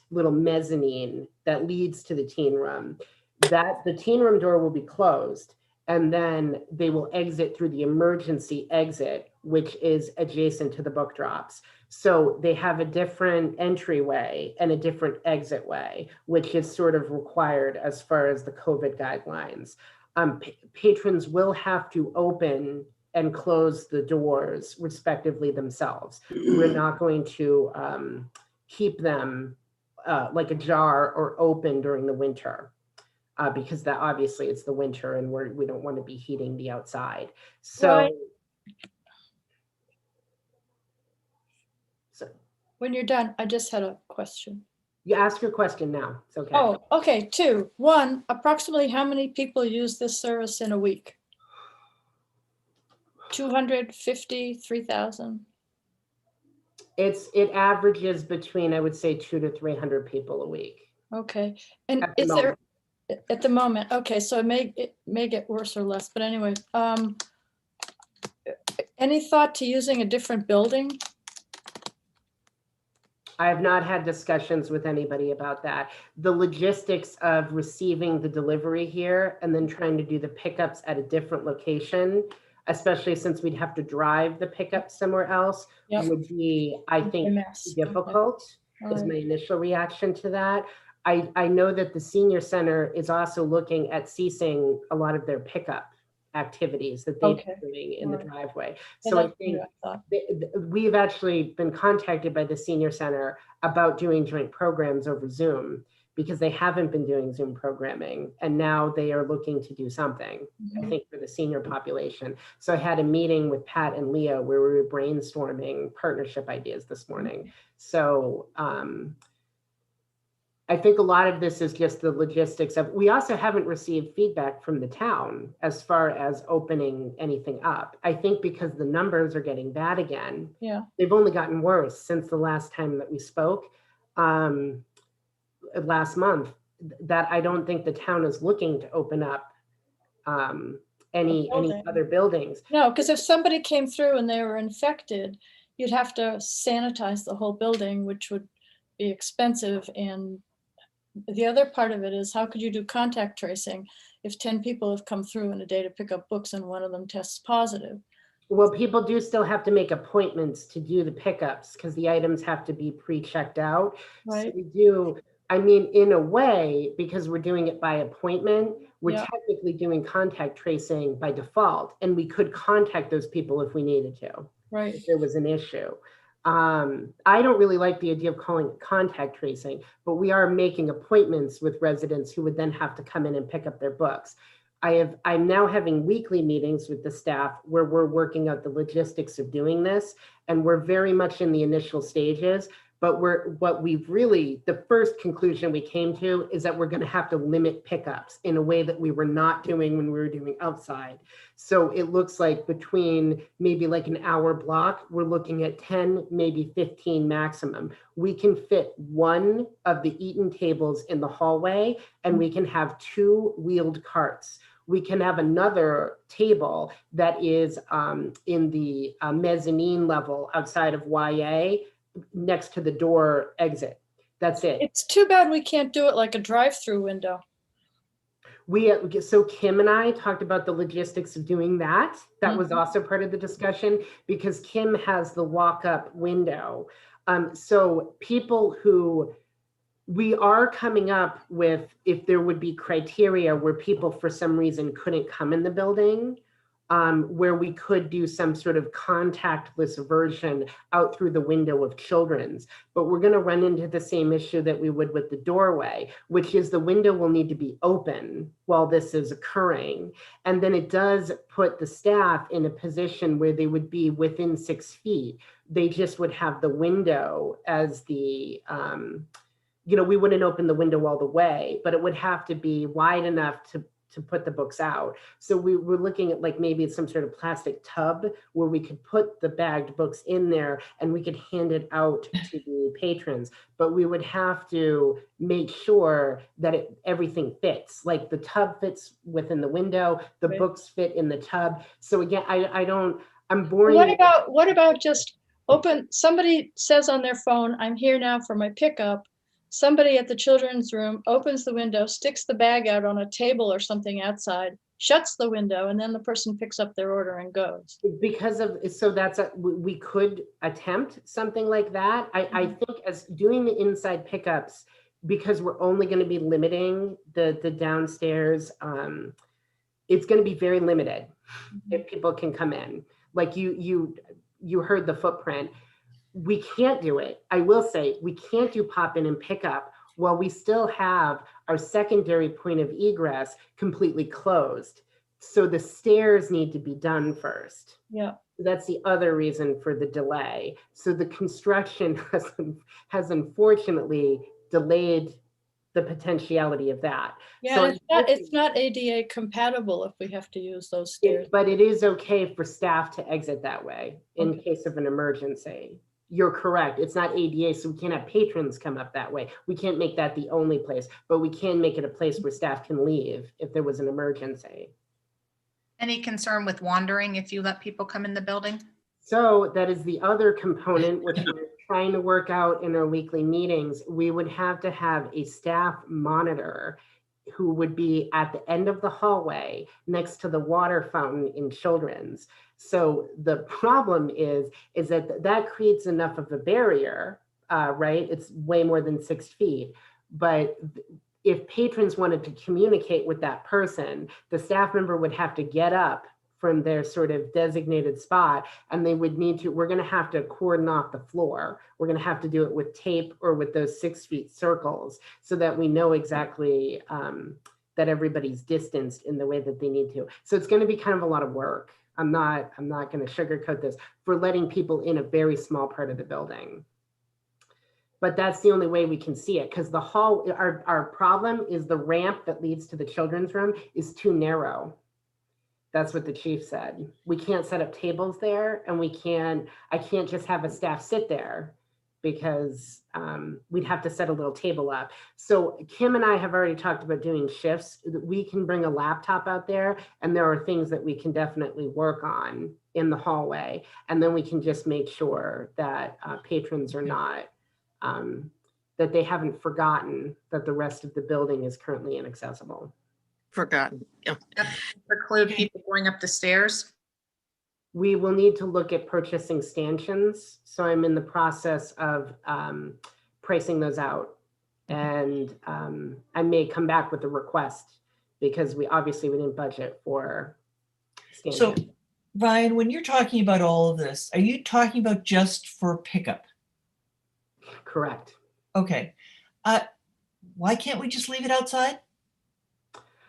little mezzanine that leads to the teen room. The teen room door will be closed. And then they will exit through the emergency exit, which is adjacent to the book drops. So they have a different entryway and a different exit way, which is sort of required as far as the COVID guidelines. Patrons will have to open and close the doors respectively themselves. We're not going to keep them like ajar or open during the winter. Because that obviously it's the winter and we don't want to be heating the outside. So, Right. So When you're done, I just had a question. you ask your question now. It's okay. Oh, okay, two. One, approximately how many people use this service in a week? 250, 3,000? It averages between, I would say, 200 to 300 people a week. Okay, and At the is there, at the moment, okay, so it may get worse or less, but anyway, any thought to using a different building? I have not had discussions with anybody about that. The logistics of receiving the delivery here and then trying to do the pickups at a different location, especially since we'd have to drive the pickup somewhere else, Yep. would be, I A think, mess. Okay. difficult. All Is right. my initial reaction to that. I know that the senior center is also looking at ceasing a lot of their pickup activities that they've Okay. been doing in the Alright. driveway. Yeah, So I that's think what I thought. we've actually been contacted by the senior center about doing joint programs over Zoom because they haven't been doing Zoom programming, and now they are looking to do something, I think, for the senior population. So I had a meeting with Pat and Leo where we were brainstorming partnership ideas this morning. So I think a lot of this is just the logistics of, we also haven't received feedback from the town as far as opening anything up. I think because the numbers are getting bad again. Yeah. They've only gotten worse since the last time that we spoke, last month, that I don't think the town is looking to open up any building. other buildings. No, because if somebody came through and they were infected, you'd have to sanitize the whole building, which would be expensive. And the other part of it is, how could you do contact tracing if 10 people have come through in a day to pick up books and one of them tests positive? Well, people do still have to make appointments to do the pickups because the items have to be pre-checked out. So Right. we do, I mean, in a way, because we're doing it by appointment, we're Yeah. technically doing contact tracing by default, and we could contact those people if we needed to, Right. if there was an issue. I don't really like the idea of calling it contact tracing, but we are making appointments with residents who would then have to come in and pick up their books. I'm now having weekly meetings with the staff where we're working out the logistics of doing this, and we're very much in the initial stages. But the first conclusion we came to is that we're going to have to limit pickups in a way that we were not doing when we were doing outside. So it looks like between maybe like an hour block, we're looking at 10, maybe 15 maximum. We can fit one of the Eaton tables in the hallway, and we can have 2 wheeled carts. We can have another table that is in the mezzanine level outside of YA, next to the door exit. That's it. It's too bad we can't do it like a drive-through window. So Kim and I talked about the logistics of doing that. That was Mhm. also part of the discussion because Kim has the walk-up window. So people who, we are coming up with, if there would be criteria where people for some reason couldn't come in the building, where we could do some sort of contactless version out through the window of children's. But we're going to run into the same issue that we would with the doorway, which is the window will need to be open while this is occurring. And then it does put the staff in a position where they would be within 6 feet. They just would have the window as the, we wouldn't open the window all the way, but it would have to be wide enough to put the books out. So we were looking at like maybe some sort of plastic tub where we could put the bagged books in there and we could hand it out to the patrons. But we would have to make sure that everything fits, like the tub fits within the window, the Right. books fit in the tub. So again, I'm boring. What about just open, somebody says on their phone, I'm here now for my pickup. Somebody at the children's room opens the window, sticks the bag out on a table or something outside, shuts the window, and then the person picks up their order and goes. We could attempt something like that. I think as doing the inside pickups, because we're only going to be limiting the downstairs, it's going to be very limited if people can come in. Like you heard the footprint. We can't do it. I will say we can't do pop in and pick up while we still have our secondary point of egress completely closed. So the stairs need to be done first. Yeah. That's the other reason for the delay. So the construction has unfortunately delayed the potentiality of that. Yeah, So it's not ADA compatible if we have to use those stairs. but it is okay for staff to exit that way in case of an emergency. You're correct. It's not ADA, so we can't have patrons come up that way. We can't make that the only place, but we can make it a place where staff can leave if there was an emergency. Any concern with wandering if you let people come in the building? So that is the other component which we're trying to work out in our weekly meetings. We would have to have a staff monitor who would be at the end of the hallway next to the water fountain in children's. So the problem is that creates enough of a barrier, right? It's way more than 6 feet. But if patrons wanted to communicate with that person, the staff member would have to get up from their sort of designated spot, and they would need to, we're going to have to cordon off the floor. We're going to have to do it with tape or with those 6 feet circles so that we know exactly that everybody's distanced in the way that they need to. So it's going to be kind of a lot of work. I'm not going to sugarcoat this for letting people in a very small part of the building. But that's the only way we can see it, because the hall, our problem is the ramp that leads to the children's room is too narrow. That's what the chief said. We can't set up tables there, and I can't just have a staff sit there, because we'd have to set a little table up. So Kim and I have already talked about doing shifts. We can bring a laptop out there, and there are things that we can definitely work on in the hallway. And then we can just make sure that patrons are not, that they haven't forgotten that the rest of the building is currently inaccessible. Forgotten. Yeah. Preclude people going up the stairs. We will need to look at purchasing stanchions. So I'm in the process of pricing those out. And I may come back with a request, because we didn't budget for stanchions. So Ryan, when you're talking about all of this, are you talking about just for pickup? Correct. Okay. Why can't we just leave it outside?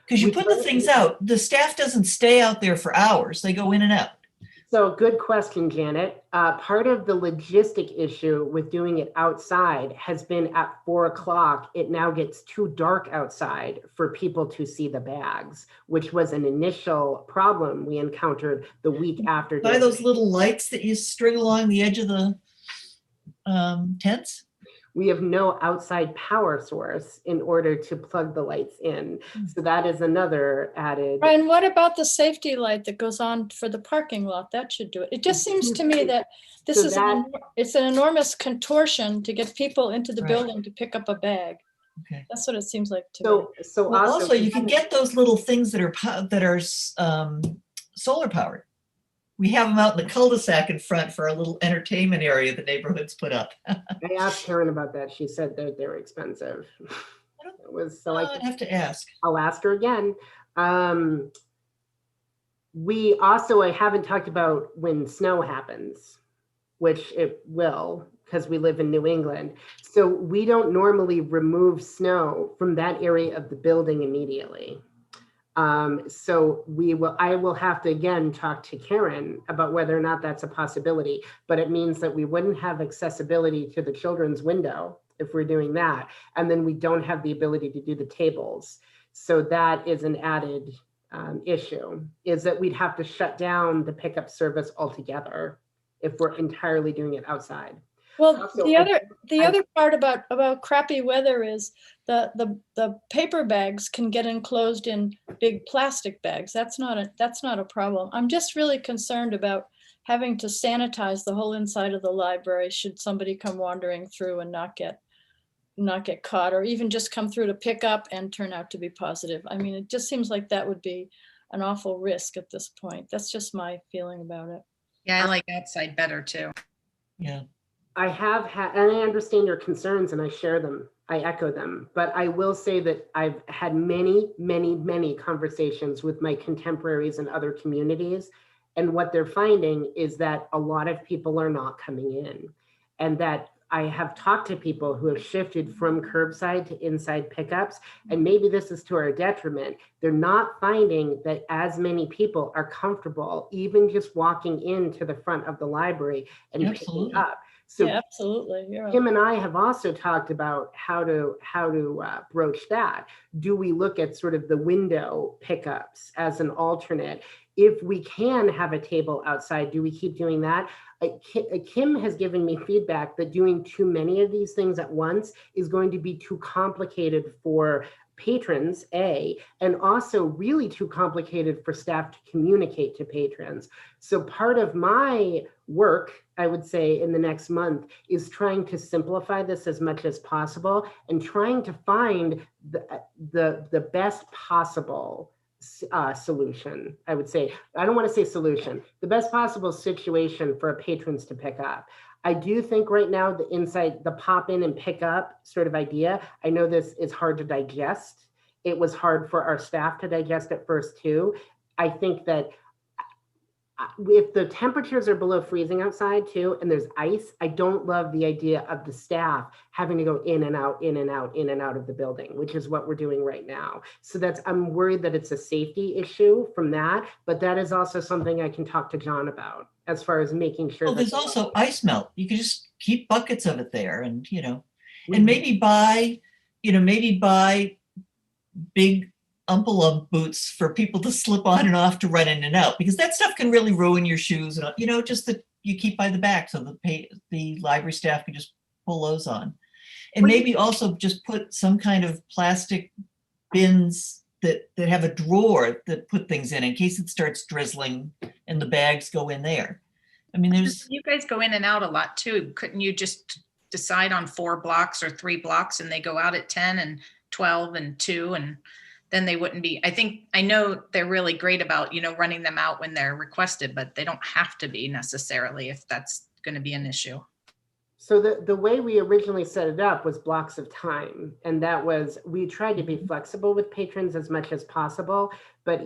Because you put the things out, the staff doesn't stay out there for hours. They go in and out. So good question, Janet. Part of the logistic issue with doing it outside has been at 4 o'clock. It now gets too dark outside for people to see the bags, which was an initial problem we encountered the week after. Buy those little lights that you string along the edge of the tents. We have no outside power source in order to plug the lights in. So that is another added. Brian, what about the safety light that goes on for the parking lot? That should do it. It just seems to me that this is it's an enormous contortion to get people into the building to pick up a bag. Okay. That's what it seems like to me. So Well, also you can get those little things that are solar powered. We have them out in the cul-de-sac in front for a little entertainment area the neighborhood's put up. I asked Karen about that. She said that they're expensive. It was so I'd have to ask. I'll ask her again. I haven't talked about when snow happens, which it will, because we live in New England. So we don't normally remove snow from that area of the building immediately. So I will have to again talk to Karen about whether or not that's a possibility, but it means that we wouldn't have accessibility to the children's window if we're doing that. And then we don't have the ability to do the tables. So that is an added issue, is that we'd have to shut down the pickup service altogether if we're entirely doing it outside. Well, Also, the other part about crappy weather is the paper bags can get enclosed in big plastic bags. That's not a problem. I'm just really concerned about having to sanitize the whole inside of the library should somebody come wandering through and not get caught, or even just come through to pick up and turn out to be positive. I mean, it just seems like that would be an awful risk at this point. That's just my feeling about it. Yeah, I like outside better too. Yeah. I have had, and I understand your concerns and I share them, I echo them, but I will say that I've had many, many, many conversations with my contemporaries in other communities. And what they're finding is that a lot of people are not coming in, and that I have talked to people who have shifted from curbside to inside pickups, and maybe this is to our detriment. They're not finding that as many people are comfortable even just walking into the front of the library and Absolutely. picking up. So Yeah, absolutely. You're right. Kim and I have also talked about how to broach that. Do we look at sort of the window pickups as an alternate? If we can have a table outside, do we keep doing that? Kim has given me feedback that doing too many of these things at once is going to be too complicated for patrons, and also really too complicated for staff to communicate to patrons. So part of my work, I would say, in the next month is trying to simplify this as much as possible and trying to find the best possible solution. I would say, I don't want to say solution, the best possible situation for patrons to pick up. I do think right now the pop in and pick up sort of idea, I know this is hard to digest. It was hard for our staff to digest at first too. I think that if the temperatures are below freezing outside too, and there's ice, I don't love the idea of the staff having to go in and out, in and out, in and out of the building, which is what we're doing right now. So I'm worried that it's a safety issue from that, but that is also something I can talk to John about as far as making sure. Well, that there's also ice melt. You can just keep buckets of it there and, we- and maybe buy big umpa boots for people to slip on and off to run in and out, because that stuff can really ruin your shoes. And, just that you keep by the back so the library staff can just pull those on. And maybe also just put some kind of plastic bins that have a drawer that put things in case it starts drizzling and the bags go in there. I mean, You guys go in and out a lot too. Couldn't you just decide on 4 blocks or 3 blocks and they go out at 10 and 12 and 2, and then they wouldn't be, I know they're really great about, running them out when they're requested, but they don't have to be necessarily if that's going to be an issue. So the way we originally set it up was blocks of time. And that was, we tried to be flexible with patrons as much as possible. But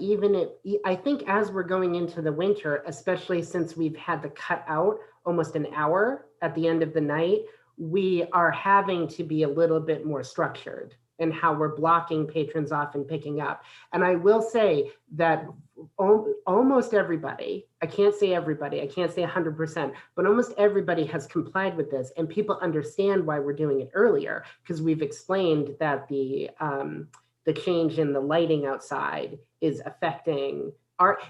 I think as we're going into the winter, especially since we've had to cut out almost an hour at the end of the night, we are having to be a little bit more structured in how we're blocking patrons off and picking up. And I will say that almost everybody, I can't say everybody, I can't say 100%, but almost everybody has complied with this, and people understand why we're doing it earlier, because we've explained that the change in the lighting outside is affecting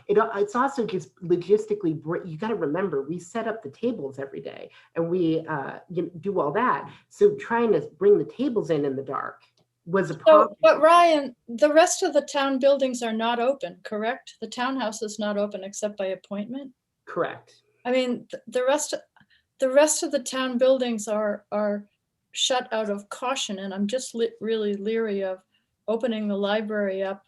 it's also just logistically, you got to remember, we set up the tables every day and we do all that. So trying to bring the tables in the dark was a problem. But Ryan, the rest of the town buildings are not open, correct? The townhouse is not open except by appointment? Correct. I mean, the rest of the town buildings are shut out of caution, and I'm just really leery of opening the library up.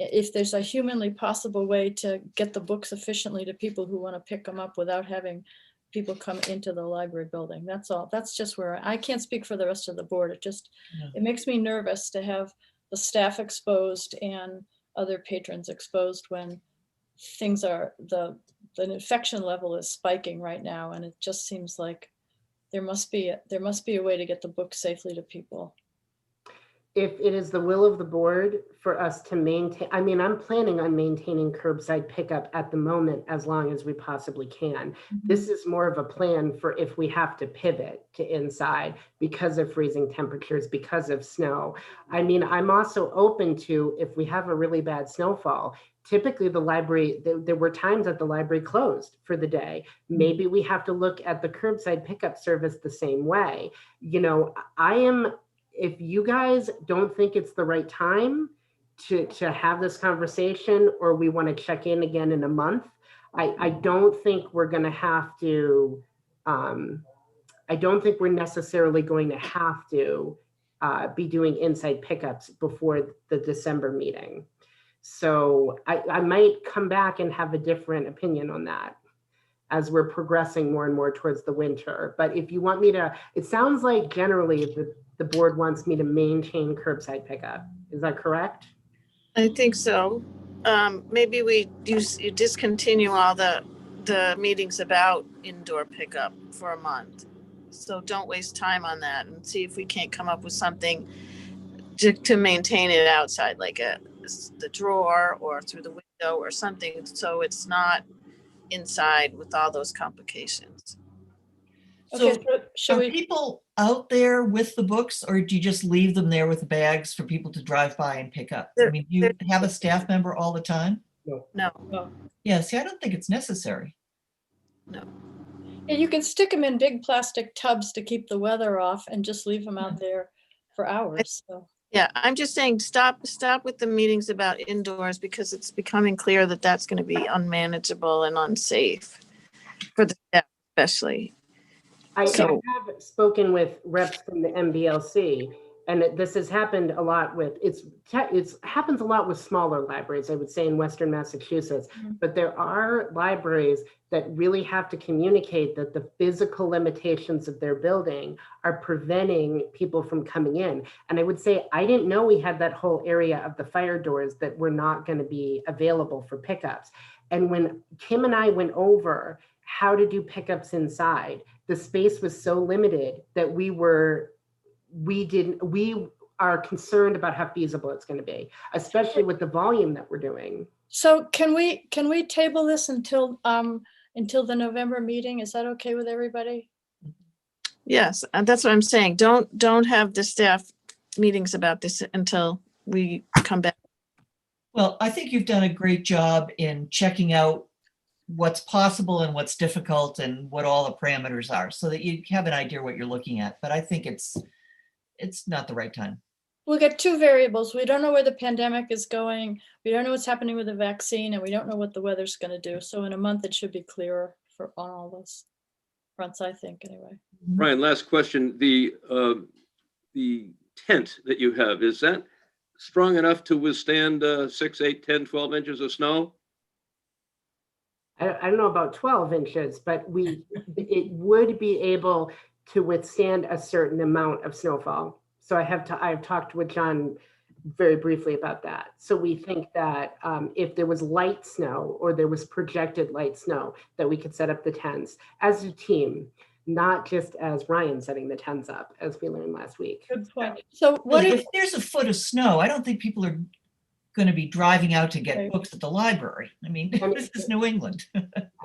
If there's a humanly possible way to get the books efficiently to people who want to pick them up without having people come into the library building. That's all. That's just where I can't speak for the rest of the board. It makes me nervous to have the staff exposed and other patrons exposed when things are, the infection level is spiking right now. And it just seems like there must be a way to get the book safely to people. If it is the will of the board for us to maintain, I'm planning on maintaining curbside pickup at the moment as long as we possibly can. This is more of a plan for if we have to pivot to inside because of freezing temperatures, because of snow. I'm also open to, if we have a really bad snowfall, typically the library, there were times that the library closed for the day. Maybe we have to look at the curbside pickup service the same way. If you guys don't think it's the right time to have this conversation, or we want to check in again in a month, I don't think we're going to have to, I don't think we're necessarily going to have to be doing inside pickups before the December meeting. So I might come back and have a different opinion on that as we're progressing more and more towards the winter. But if you want me to, it sounds like generally the board wants me to maintain curbside pickup. Is that correct? I think so. Maybe you discontinue all the meetings about indoor pickup for a month. So don't waste time on that, and see if we can't come up with something to maintain it outside, like the drawer or through the window or something, so it's not inside with all those complications. So Okay, so are people out there with the books, or do you just leave them there with the bags for people to drive by and pick up? Do you have a staff member all the time? No. Yeah, see, I don't think it's necessary. No. Yeah, you can stick them in big plastic tubs to keep the weather off and just leave them out there for hours. So. Yeah, I'm just saying stop with the meetings about indoors, because it's becoming clear that that's going to be unmanageable and unsafe for the staff, especially. I have spoken with reps from the MBLC, And this has happened a lot with, it's happens a lot with smaller libraries, I would say in Western Massachusetts, but there are libraries that really have to communicate that the physical limitations of their building are preventing people from coming in. And I would say, I didn't know we had that whole area of the fire doors that were not going to be available for pickups. And when Kim and I went over how to do pickups inside, the space was so limited that we are concerned about how feasible it's going to be, especially with the volume that we're doing. So can we table this until the November meeting? Is that okay with everybody? Yes, and that's what I'm saying. Don't have the staff meetings about this until we come back. Well, I think you've done a great job in checking out what's possible and what's difficult and what all the parameters are so that you have an idea what you're looking at. But I think it's not the right time. We'll get two variables. We don't know where the pandemic is going. We don't know what's happening with the vaccine, and we don't know what the weather's going to do. So in a month, it should be clearer on all those fronts, I think, anyway. Brian, last question. The tent that you have, is that strong enough to withstand 6, 8, 10, 12 inches of snow? I don't know about 12 inches, but it would be able to withstand a certain amount of snowfall. So I've talked with John very briefly about that. So we think that if there was light snow or there was projected light snow, that we could set up the tents as a team, not just as Ryan setting the tents up, as we learned last week. Good point. So what If there's a foot of snow, I don't think people are going to be driving out to get Right. books at the library. I mean, this is New England.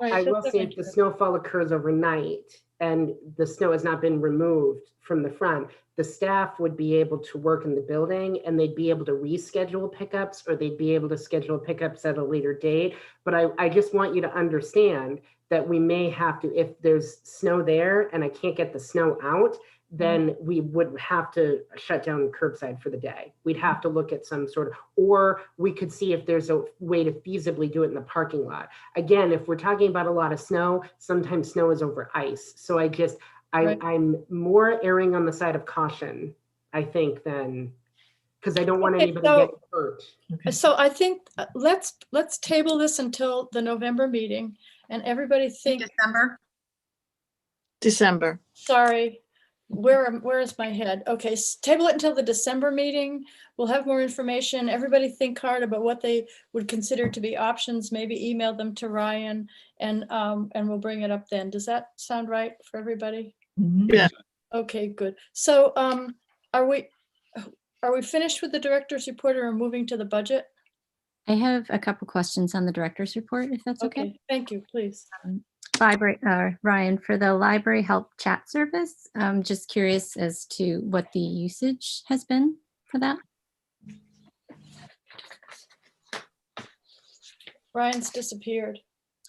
Right, I will that's say if the okay. snowfall occurs overnight and the snow has not been removed from the front, the staff would be able to work in the building and they'd be able to reschedule pickups, or they'd be able to schedule pickups at a later date. But I just want you to understand that we may have to, if there's snow there and I can't get the snow out, then we would have to shut down curbside for the day. We'd have to look at some sort of, or we could see if there's a way to feasibly do it in the parking lot. Again, if we're talking about a lot of snow, sometimes snow is over ice. So Right. I'm more erring on the side of caution, I think, than, because I don't want Okay, anybody so- getting hurt. So I think let's table this until the November meeting, and everybody think, December. sorry, where is my head? Okay, table it until the December meeting. We'll have more information. Everybody think hard about what they would consider to be options, maybe email them to Ryan, and we'll bring it up then. Does that sound right for everybody? Mhm. Yeah. Okay, good. So are we finished with the director's report, or are we moving to the budget? I have a couple questions on the director's report, if that's okay. Okay, thank you, please. Library, Ryan, for the library help chat service, I'm just curious as to what the usage has been for that. Ryan's disappeared.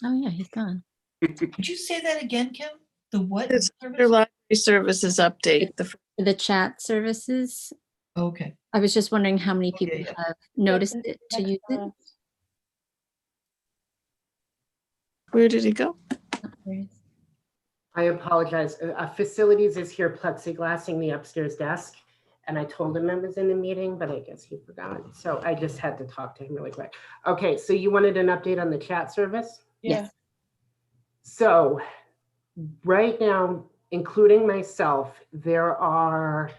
Oh yeah, he's gone. Could you say that again, Kim? The what? It's service? Your library services update. For the chat services, Okay. I was just wondering how many people yeah. have noticed it to Next use it. class. Where did he go? I apologize. Facilities is here plexiglassing the upstairs desk. And I told him I was in a meeting, but I guess he forgot. So I just had to talk to him really quick. Okay, so you wanted an update on the chat service? Yeah, Yes. So right now, including myself, there are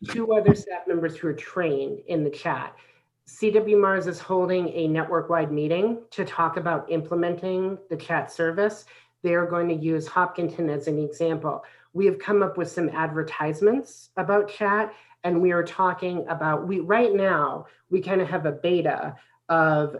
2 other staff members who are trained in the chat. CW Mars is holding a network-wide meeting to talk about implementing the chat service. They're going to use Hopkinton as an example. We have come up with some advertisements about chat, and we are talking about, right now, we kind of have a beta of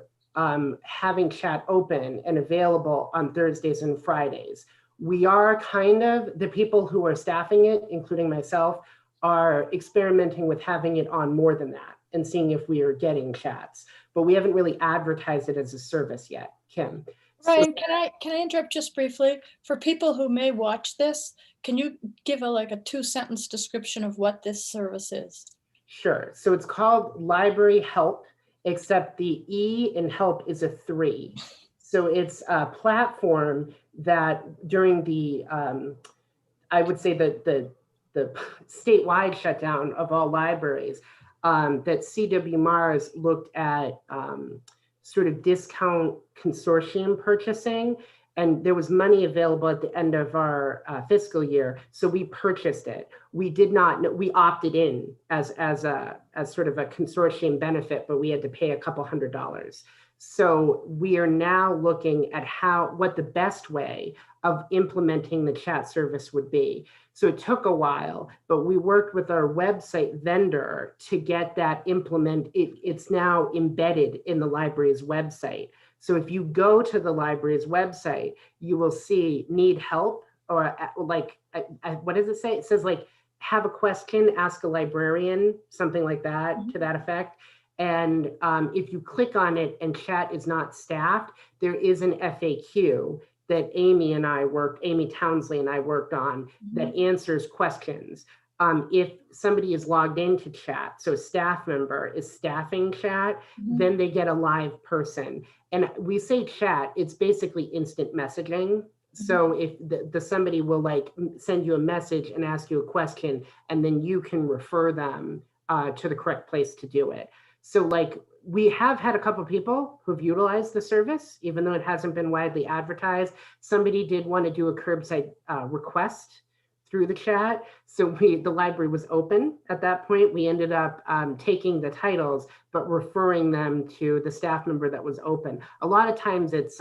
having chat open and available on Thursdays and Fridays. We are kind of, the people who are staffing it, including myself, are experimenting with having it on more than that and seeing if we are getting chats, but we haven't really advertised it as a service yet, Kim. Ryan, can I interrupt just briefly? For people who may watch this, can you give like a 2-sentence description of what this service is? Sure. So it's called Library Help, except the E in help is a 3. So it's a platform that during the, I would say that the the statewide shutdown of all libraries, that CW Mars looked at sort of discount consortium purchasing, and there was money available at the end of our fiscal year, so we purchased it. We did not, we opted in as sort of a consortium benefit, but we had to pay a couple $100. So we are now looking at what the best way of implementing the chat service would be. So it took a while, but we worked with our website vendor to get that it's now embedded in the library's website. So if you go to the library's website, you will see need help, or like, what does it say? It says like, have a question, ask a librarian, something like that, to that effect. And if you click on it and chat is not staffed, there is an FAQ that Amy Townsley and I worked on that answers questions. If somebody is logged into chat, so a staff member is staffing chat, then they get a live person. And we say chat, it's basically instant messaging. So if somebody will like send you a message and ask you a question, and then you can refer them to the correct place to do it. So like we have had a couple of people who've utilized the service, even though it hasn't been widely advertised. Somebody did want to do a curbside request through the chat. So the library was open at that point. We ended up taking the titles, but referring them to the staff member that was open. A lot of times it's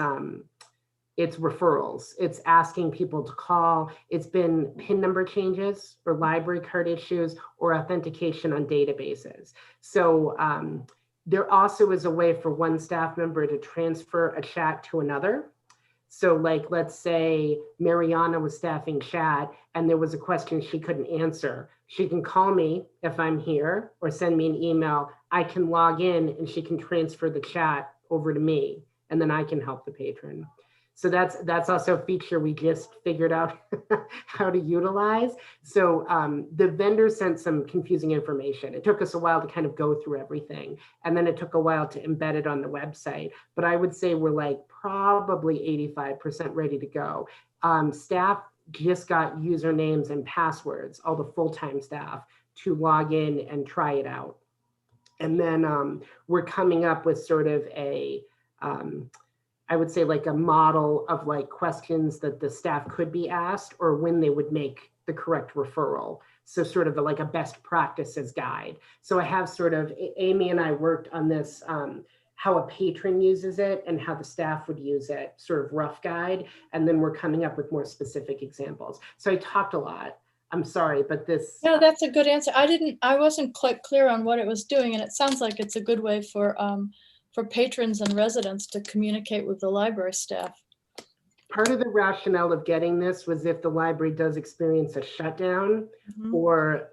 referrals. It's asking people to call. It's been PIN number changes or library card issues or authentication on databases. So there also is a way for one staff member to transfer a chat to another. So like, let's say Mariana was staffing chat and there was a question she couldn't answer. She can call me if I'm here or send me an email. I can log in and she can transfer the chat over to me, and then I can help the patron. So that's also a feature we just figured out how to utilize. So the vendor sent some confusing information. It took us a while to kind of go through everything. And then it took a while to embed it on the website. But I would say we're like probably 85% ready to go. Staff just got usernames and passwords, all the full-time staff, to log in and try it out. And then we're coming up with sort of I would say like a model of like questions that the staff could be asked or when they would make the correct referral. So sort of like a best practices guide. So I have sort of, Amy and I worked on this, how a patron uses it and how the staff would use it, sort of rough guide. And then we're coming up with more specific examples. So I talked a lot. I'm sorry, but this. No, that's a good answer. I wasn't quite clear on what it was doing, and it sounds like it's a good way for patrons and residents to communicate with the library staff. Part of the rationale of getting this was if the library does experience a shutdown, or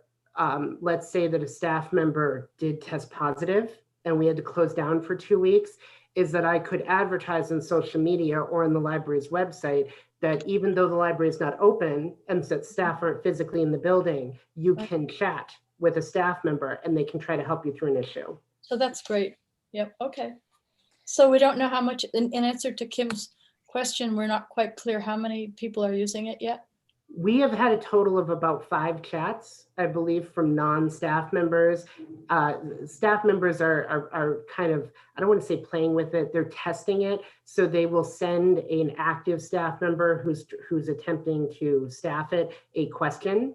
let's say that a staff member did test positive and we had to close down for 2 weeks, is that I could advertise on social media or on the library's website that even though the library is not open and that staff aren't physically in the building, you can chat with a staff member and they can try to help you through an issue. So that's great. Yep. Okay. So we don't know how much, in answer to Kim's question, we're not quite clear how many people are using it yet. We have had a total of about 5 chats, I believe, from non-staff members. Staff members are kind of, I don't want to say playing with it, they're testing it. So they will send an active staff member who's attempting to staff it a question,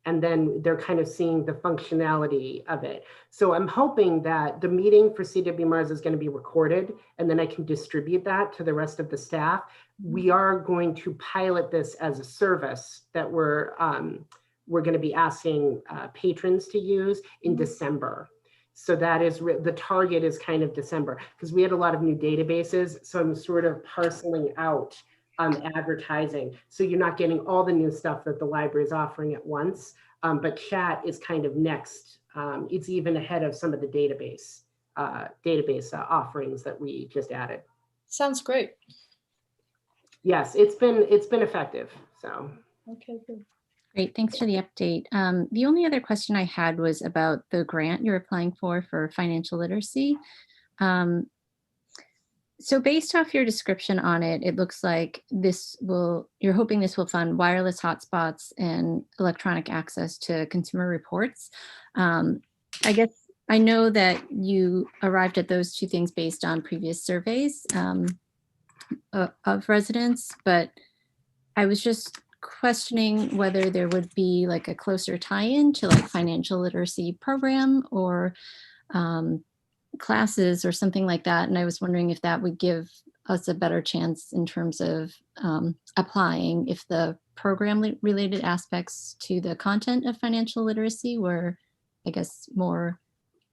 and then they're kind of seeing the functionality of it. So I'm hoping that the meeting for CW Mars is going to be recorded, and then I can distribute that to the rest of the staff. We are going to pilot this as a service that we're going to be asking patrons to use in December. So that is, the target is kind of December, because we had a lot of new databases. So I'm sort of parceling out advertising. So you're not getting all the new stuff that the library is offering at once, but chat is kind of next. It's even ahead of some of the database offerings that we just added. Sounds great. Yes, it's been effective. So. Okay, good. Great, thanks for the update. The only other question I had was about the grant you're applying for financial literacy. So based off your description on it, it looks like you're hoping this will fund wireless hotspots and electronic access to consumer reports. I guess I know that you arrived at those two things based on previous surveys of residents, but I was just questioning whether there would be like a closer tie-in to like financial literacy program or classes or something like that. And I was wondering if that would give us a better chance in terms of applying if the program related aspects to the content of financial literacy were, I guess, more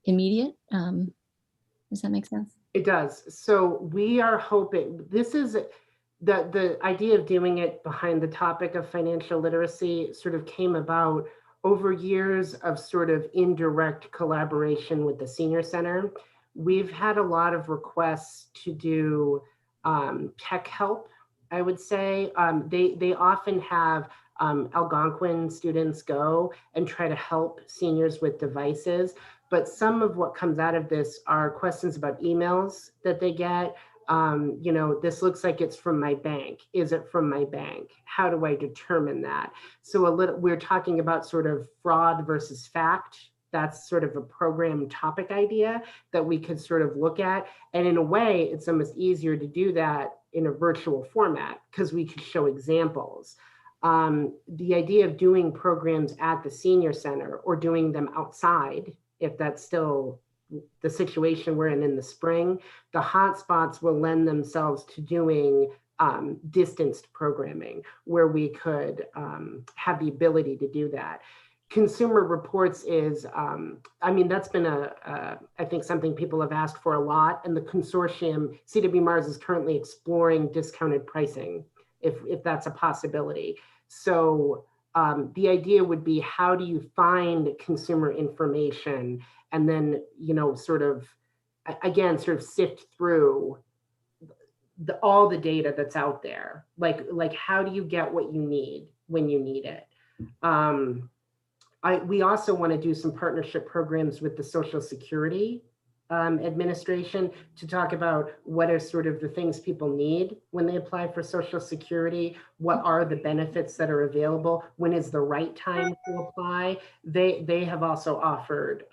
immediate. Does that make sense? It does. So we are hoping, this is the idea of doing it behind the topic of financial literacy sort of came about over years of sort of indirect collaboration with the Senior Center. We've had a lot of requests to do tech help, I would say. They often have Algonquin students go and try to help seniors with devices. But some of what comes out of this are questions about emails that they get. You know, this looks like it's from my bank. Is it from my bank? How do I determine that? So we're talking about sort of fraud versus fact. That's sort of a program topic idea that we could sort of look at. And in a way, it's almost easier to do that in a virtual format because we could show examples. The idea of doing programs at the Senior Center or doing them outside, if that's still the situation we're in the spring, the hotspots will lend themselves to doing distanced programming where we could have the ability to do that. Consumer reports is, I mean, that's been I think something people have asked for a lot, and the consortium, CW Mars is currently exploring discounted pricing, if that's a possibility. So the idea would be, how do you find consumer information and then, you know, sort of, again, sort of sift through all the data that's out there. Like how do you get what you need when you need it? We also want to do some partnership programs with the Social Security Administration to talk about what are sort of the things people need when they apply for Social Security, what are the benefits that are available, when is the right time to apply. They have also offered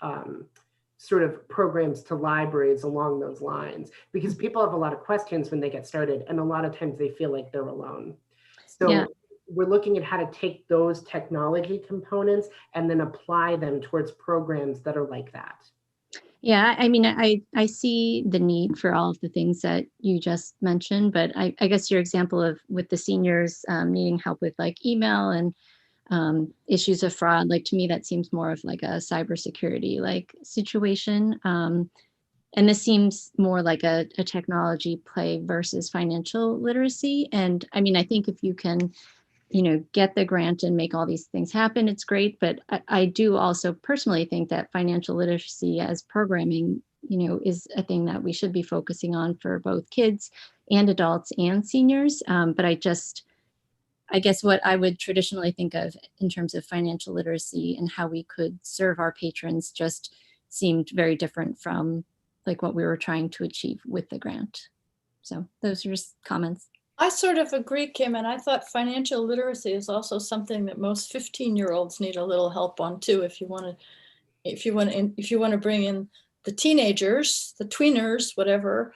sort of programs to libraries along those lines, because people have a lot of questions when they get started, and a lot of times they feel like they're alone. So yeah, we're looking at how to take those technology components and then apply them towards programs that are like that. Yeah, I mean, I see the need for all of the things that you just mentioned, but I guess your example of with the seniors needing help with like email and issues of fraud, like to me, that seems more of like a cybersecurity like situation. And this seems more like a technology play versus financial literacy. And I mean, I think if you can, you know, get the grant and make all these things happen, it's great. But I do also personally think that financial literacy as programming, you know, is a thing that we should be focusing on for both kids and adults and seniors. But I guess what I would traditionally think of in terms of financial literacy and how we could serve our patrons just seemed very different from like what we were trying to achieve with the grant. So those are just comments. I sort of agree, Kim, and I thought financial literacy is also something that most 15-year-olds need a little help on too. If you want to bring in the teenagers, the tweeners, whatever,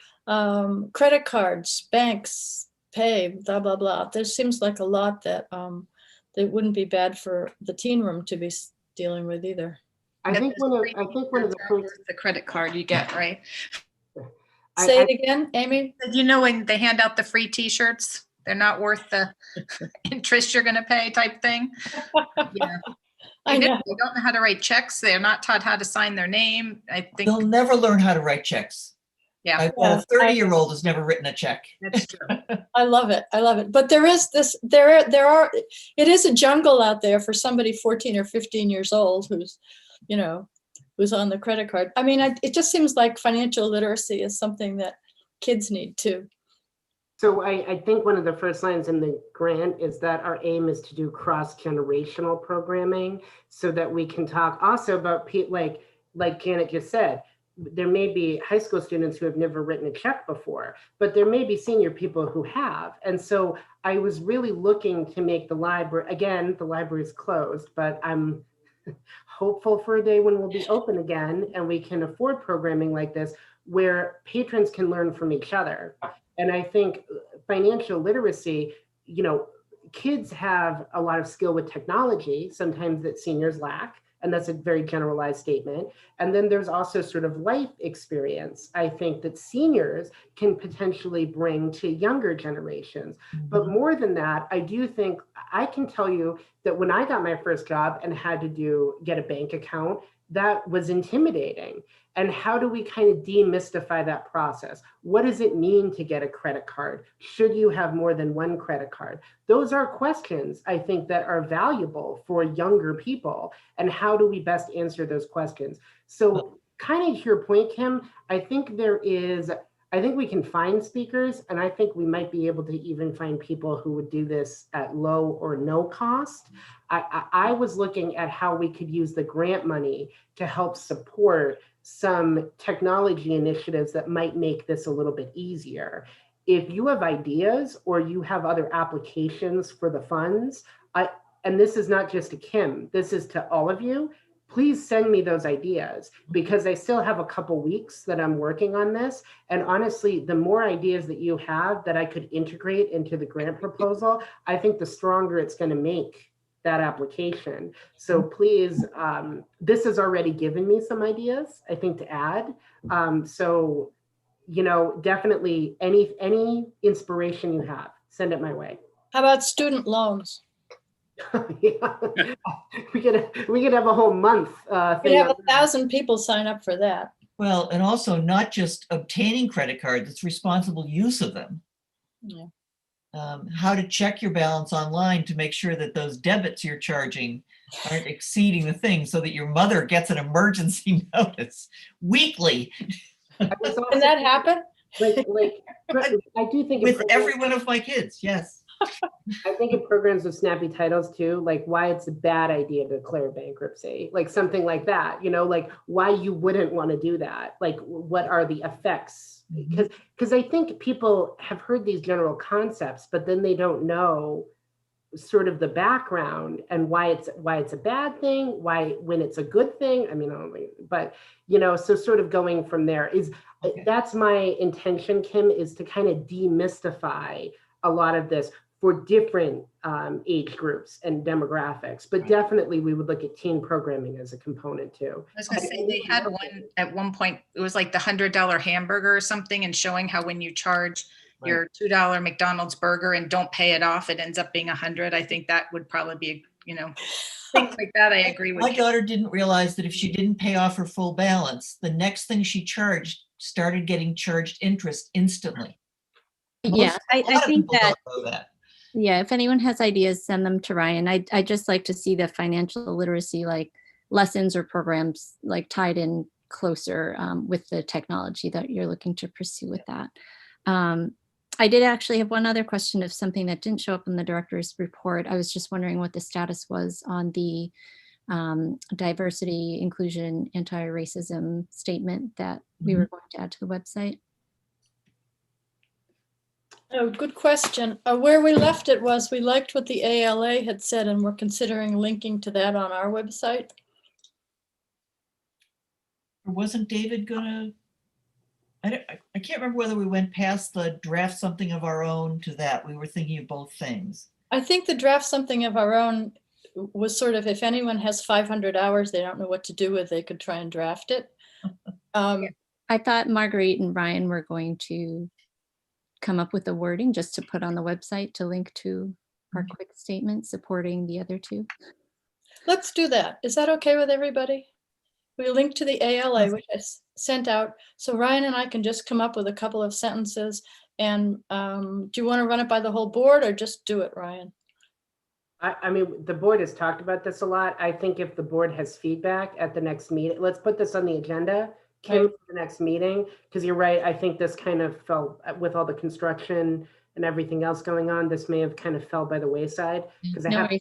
credit cards, banks, pay, blah blah blah. There seems like a lot that that wouldn't be bad for the teen room to be dealing with either. I think one of the first, the credit card you get, right? Say it again, Amy. You know, when they hand out the free T-shirts, they're not worth the interest you're going to pay, type thing. Yeah. I know. They don't know how to write checks. They're not taught how to sign their name. I think They'll never learn how to write checks. Yeah. A 30-year-old has never written a check. That's true. I love it. I love it. But there is this, it is a jungle out there for somebody 14 or 15 years old who's, you know, who's on the credit card. I mean, it just seems like financial literacy is something that kids need too. So I think one of the first lines in the grant is that our aim is to do cross-generational programming so that we can talk also about like Janet just said, there may be high school students who have never written a check before, but there may be senior people who have. And so I was really looking to make the library, again, the library is closed, but I'm hopeful for a day when we'll be open again and we can afford programming like this where patrons can learn from each other. And I think financial literacy, you know, kids have a lot of skill with technology, sometimes that seniors lack. And that's a very generalized statement. And then there's also sort of life experience, I think, that seniors can potentially bring to younger generations. But more than that, I do think I can tell you that when I got my first job and had to get a bank account, that was intimidating. And how do we kind of demystify that process? What does it mean to get a credit card? Should you have more than one credit card? Those are questions, I think, that are valuable for younger people. And how do we best answer those questions? So kind of to your point, Kim, I think we can find speakers, and I think we might be able to even find people who would do this at low or no cost. I was looking at how we could use the grant money to help support some technology initiatives that might make this a little bit easier. If you have ideas or you have other applications for the funds, and this is not just to Kim, this is to all of you, please send me those ideas because I still have a couple weeks that I'm working on this. And honestly, the more ideas that you have that I could integrate into the grant proposal, I think the stronger it's going to make that application. So please, this has already given me some ideas, I think, to add. So, you know, definitely any inspiration you have, send it my way. How about student loans? Yeah. we could have a whole month. We have 1,000 people sign up for that. Well, and also not just obtaining credit cards, it's responsible use of them. Yeah. How to check your balance online to make sure that those debits you're charging aren't exceeding the thing so that your mother gets an emergency notice weekly. Can that happen? Like I do think with every one of my kids, yes. I think it programs with snappy titles too, like why it's a bad idea to declare bankruptcy, like something like that, you know, like why you wouldn't want to do that, like what are the effects? Because I think people have heard these general concepts, but then they don't know sort of the background and why it's a bad thing, why when it's a good thing. I mean, but you know, so sort of going from there is that's my intention, Kim, is to kind of demystify a lot of this for different age groups and demographics, but definitely we would look at teen programming as a component too. I was gonna say they had one at one point, it was like the $100 hamburger or something, and showing how when you charge your $2 McDonald's burger and don't pay it off, it ends up being 100. I think that would probably be, you know, things like that. I agree with My you. daughter didn't realize that if she didn't pay off her full balance, the next thing she charged started getting charged interest instantly. Yeah, I think people that, don't know that. yeah, if anyone has ideas, send them to Ryan. I just like to see the financial literacy, like lessons or programs like tied in closer with the technology that you're looking to pursue with that. I did actually have one other question of something that didn't show up in the director's report. I was just wondering what the status was on the diversity, inclusion, anti-racism statement that we were going to add to the website. Oh, good question. Where we left it was we liked what the ALA had said and we're considering linking to that on our website. Or wasn't David gonna, I can't remember whether we went past the draft something of our own to that. We were thinking of both things. I think the draft something of our own was sort of, if anyone has 500 hours they don't know what to do with, they could try and draft it. I thought Marguerite and Ryan were going to come up with the wording just to put on the website to link to our quick statement supporting the other two. Let's do that. Is that okay with everybody? We link to the ALA, which I sent out. So Ryan and I can just come up with a couple of sentences. And do you want to run it by the whole board or just do it, Ryan? I mean, the board has talked about this a lot. I think if the board has feedback at the next meeting, let's put this on the agenda, Kim, for the next meeting, because you're right. I think this kind of fell with all the construction and everything else going on. This may have kind of fell by the wayside because I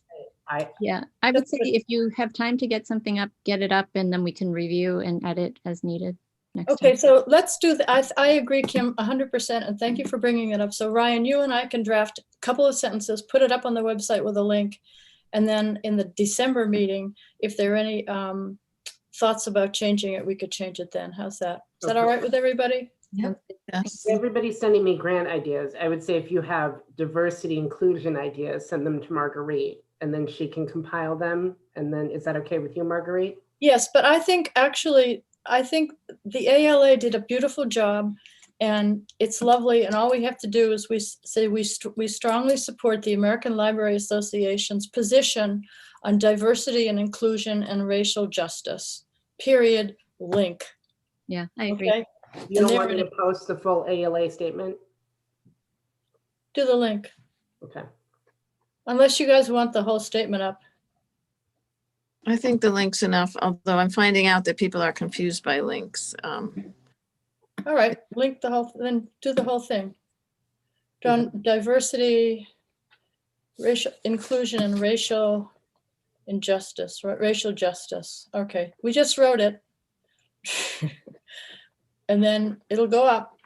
would say if you have time to get something up, get it up, and then we can review and edit as needed. next Okay, time. so let's do the, I agree, Kim, 100%, and thank you for bringing it up. So Ryan, you and I can draft a couple of sentences, put it up on the website with a link. And then in the December meeting, if there are any thoughts about changing it, we could change it then. How's that? Is that all right with everybody? Yes. Everybody's sending me grant ideas. I would say if you have diversity inclusion ideas, send them to Marguerite and then she can compile them. And then is that okay with you, Marguerite? Yes, but I think actually, I think the ALA did a beautiful job and it's lovely. And all we have to do is we say we strongly support the American Library Association's position on diversity and inclusion and racial justice, period, link. Yeah, I agree. Okay, You And don't there want me it to post the full ALA statement? do the link, Okay. unless you guys want the whole statement up. I think the link's enough, although I'm finding out that people are confused by links. All right, link the whole, then do the whole thing. Done, diversity, racial inclusion and racial injustice, right? Racial justice. Okay, we just wrote it. And then it'll go up.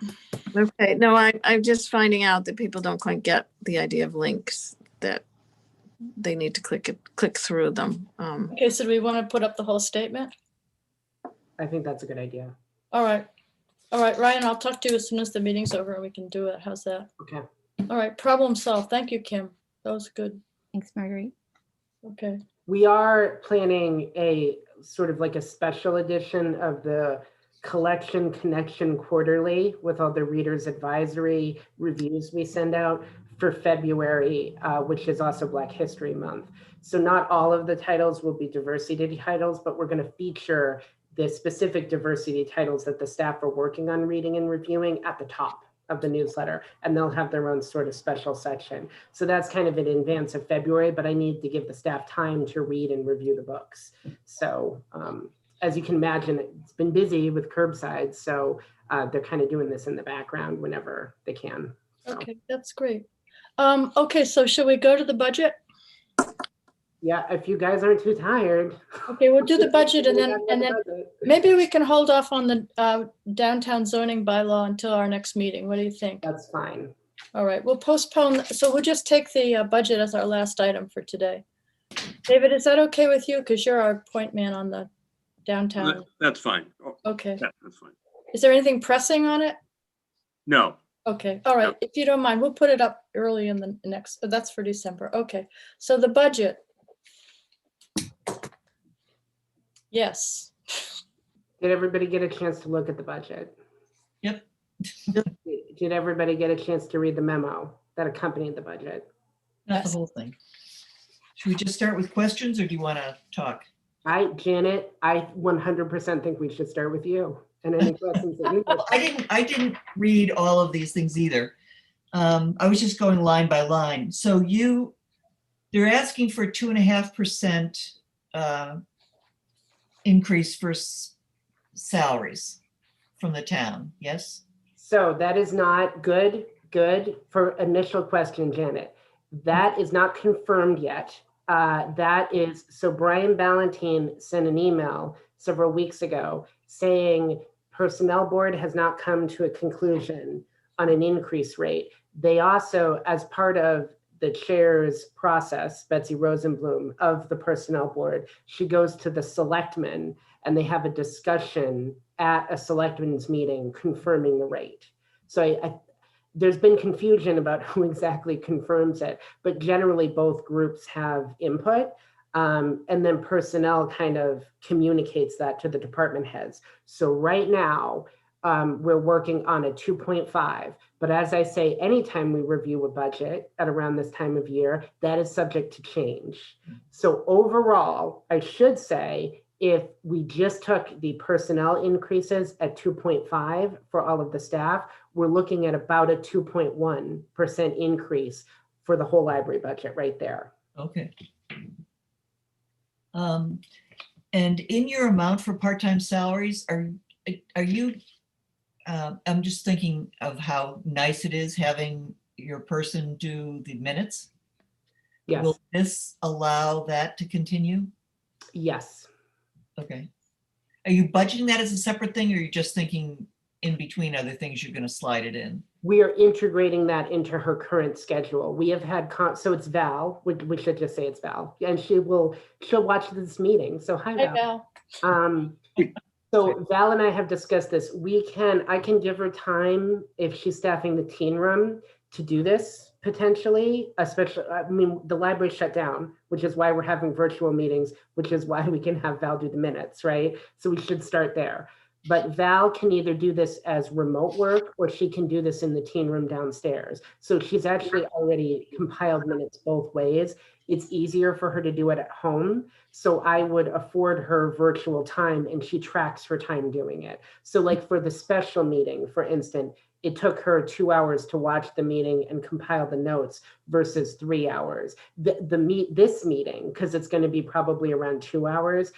Okay, no, I'm just finding out that people don't quite get the idea of links, that they need to click through them. Okay, so do we want to put up the whole statement? I think that's a good idea. All right. All right, Ryan, I'll talk to you as soon as the meeting's over and we can do it. How's that? Okay. All right, problem solved. Thank you, Kim. That was good. Thanks, Marguerite. Okay. We are planning a sort of like a special edition of the Collection Connection Quarterly with all the readers advisory reviews we send out for February, which is also Black History Month. So not all of the titles will be diversity titles, but we're going to feature the specific diversity titles that the staff are working on reading and reviewing at the top of the newsletter, and they'll have their own sort of special section. So that's kind of in advance of February, but I need to give the staff time to read and review the books. So as you can imagine, it's been busy with curbside, so they're kind of doing this in the background whenever they can. So. Okay, that's great. Okay, so shall we go to the budget? Yeah, if you guys aren't too tired. Okay, we'll do the budget and then maybe we can hold off on the downtown zoning bylaw until our next meeting. What do you think? That's fine. All right, we'll postpone. So we'll just take the budget as our last item for today. David, is that okay with you? Because you're our point man on the downtown. That's fine. Oh, Okay. yeah, that's fine. Is there anything pressing on it? No, Okay, all right. If you don't mind, we'll put it up early in the next, that's for December. Okay, so the budget. Yes. Did everybody get a chance to look at the budget? Yep. Did everybody get a chance to read the memo that accompanied the budget? Not the whole thing. Should we just start with questions or do you want to talk? Janet, I 100% think we should start with you. And any questions that you Well, I didn't read all of these things either. I was just going line by line. So they're asking for 2.5% increase for salaries from the town, yes? So that is not good for initial question, Janet. That is not confirmed yet. So Brian Ballantine sent an email several weeks ago saying personnel board has not come to a conclusion on an increase rate. They also, as part of the chair's process, Betsy Rosenblum of the personnel board, she goes to the selectmen and they have a discussion at a selectmen's meeting confirming the rate. So there's been confusion about who exactly confirms it, but generally both groups have input. And then personnel kind of communicates that to the department heads. So right now, we're working on a 2.5. But as I say, anytime we review a budget at around this time of year, that is subject to change. So overall, I should say, if we just took the personnel increases at 2.5 for all of the staff, we're looking at about a 2.1% increase for the whole library budget right there. Okay. And in your amount for part-time salaries, are you, I'm just thinking of how nice it is having your person do the minutes. Yes. Will this allow that to continue? Yes. Okay. Are you budgeting that as a separate thing, or are you just thinking in between other things you're gonna slide it in? We are integrating that into her current schedule. We have had, so it's Val, we should just say it's Val, and she'll watch this meeting. So hi, Hi, Val. Val. So Val and I have discussed this. I can give her time if she's staffing the teen room to do this potentially, especially, I mean, the library shut down, which is why we're having virtual meetings, which is why we can have Val do the minutes, right? So we should start there. But Val can either do this as remote work or she can do this in the teen room downstairs. So she's actually already compiled minutes both ways. It's easier for her to do it at home. So I would afford her virtual time and she tracks her time doing it. So like for the special meeting, for instance, it took her 2 hours to watch the meeting and compile the notes versus 3 hours. This meeting, because it's going to be probably around 2 hours,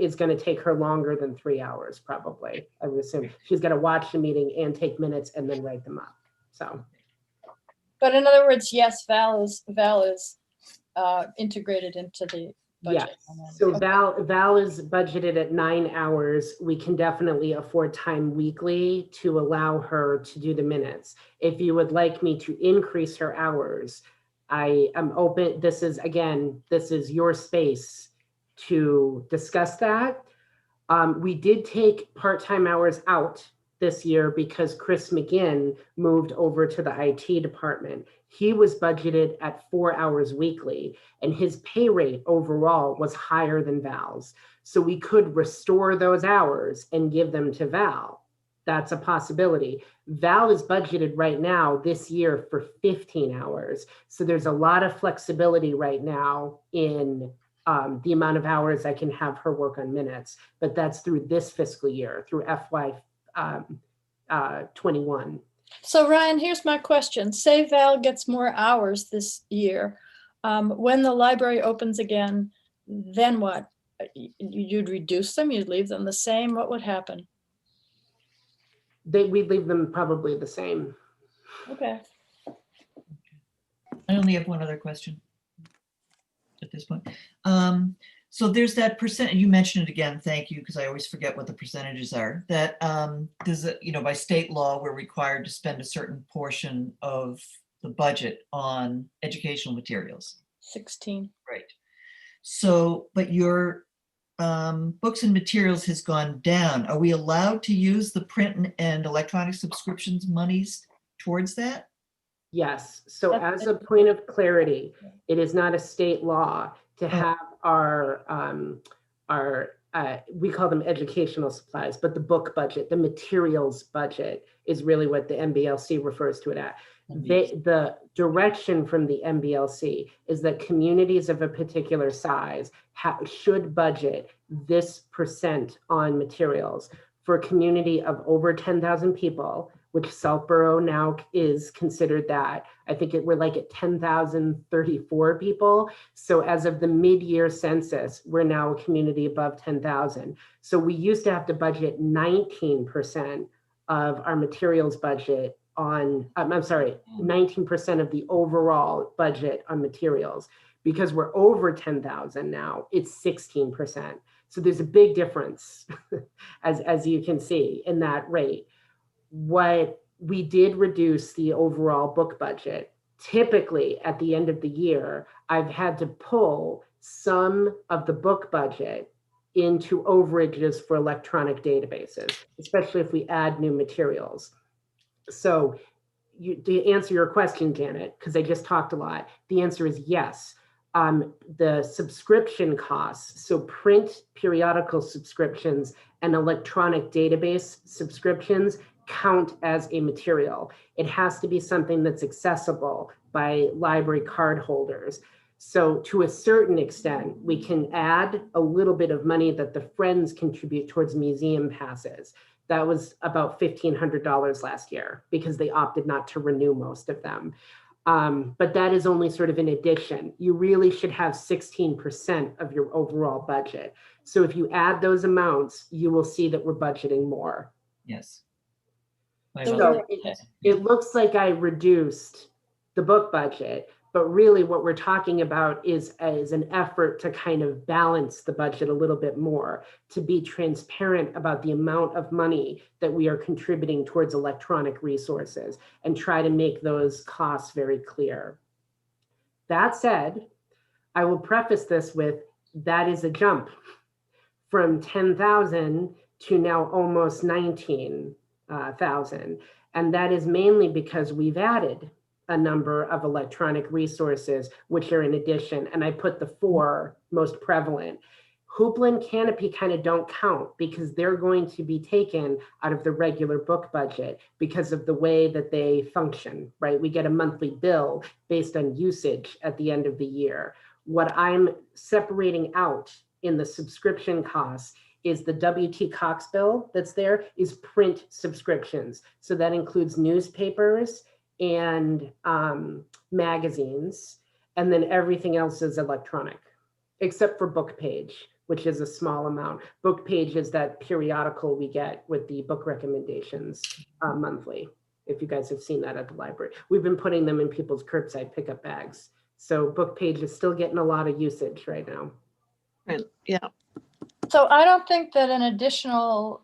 is going to take her longer than 3 hours, probably. I would assume she's going to watch the meeting and take minutes and then write them up. So, But in other words, yes, Val is integrated into the yeah. budget. And then- So okay. Val is budgeted at 9 hours. We can definitely afford time weekly to allow her to do the minutes. If you would like me to increase her hours, I am open. This is your space to discuss that. We did take part-time hours out this year because Chris McGinn moved over to the IT department. He was budgeted at 4 hours weekly and his pay rate overall was higher than Val's. So we could restore those hours and give them to Val. That's a possibility. Val is budgeted right now this year for 15 hours. So there's a lot of flexibility right now in the amount of hours I can have her work on minutes, but that's through this fiscal year, through FY 21. So Ryan, here's my question. Say Val gets more hours this year. When the library opens again, then what? You'd reduce them? You'd leave them the same? What would happen? We'd leave them probably the same. Okay. I only have one other question at this point. So there's that percent, you mentioned it again, thank you, because I always forget what the percentages are, that there's a, by state law, we're required to spend a certain portion of the budget on educational materials. 16. Right. So, but your books and materials has gone down. Are we allowed to use the print and electronic subscriptions monies towards that? Yes. So as a point of clarity, it is not a state law to have we call them educational supplies, but the book budget, the materials budget is really what the MBLC refers to it at. The direction from the MBLC is that communities of a particular size should budget this percent on materials. For a community of over 10,000 people, which Southborough now is considered that. I think we're like at 10,034 people. So as of the mid-year census, we're now a community above 10,000. So we used to have to budget 19% of our materials budget on, 19% of the overall budget on materials. Because we're over 10,000 now, it's 16%. So there's a big difference, as you can see, in that rate. What we did reduce the overall book budget. Typically at the end of the year, I've had to pull some of the book budget into overages for electronic databases, especially if we add new materials. So to answer your question, Janet, because I just talked a lot, the answer is yes. The subscription costs, so print periodical subscriptions and electronic database subscriptions count as a material. It has to be something that's accessible by library card holders. So to a certain extent, we can add a little bit of money that the Friends contribute towards museum passes. That was about $1,500 last year because they opted not to renew most of them. But that is only sort of an addition. You really should have 16% of your overall budget. So if you add those amounts, you will see that we're budgeting more. Yes. So it looks like I reduced the book budget, But really what we're talking about is an effort to kind of balance the budget a little bit more, to be transparent about the amount of money that we are contributing towards electronic resources and try to make those costs very clear. That said, I will preface this with, that is a jump from 10,000 to now almost 19,000. And that is mainly because we've added a number of electronic resources, which are in addition, and I put the 4 most prevalent. Hoopla and Canopy kind of don't count because they're going to be taken out of the regular book budget because of the way that they function, right? We get a monthly bill based on usage at the end of the year. What I'm separating out in the subscription costs is the WT Cox bill that's there is print subscriptions. So that includes newspapers and magazines, and then everything else is electronic, except for Book Page, which is a small amount. Book Page is that periodical we get with the book recommendations monthly, if you guys have seen that at the library. We've been putting them in people's curbside pickup bags. So Book Page is still getting a lot of usage right now. And yeah, So I don't think that an additional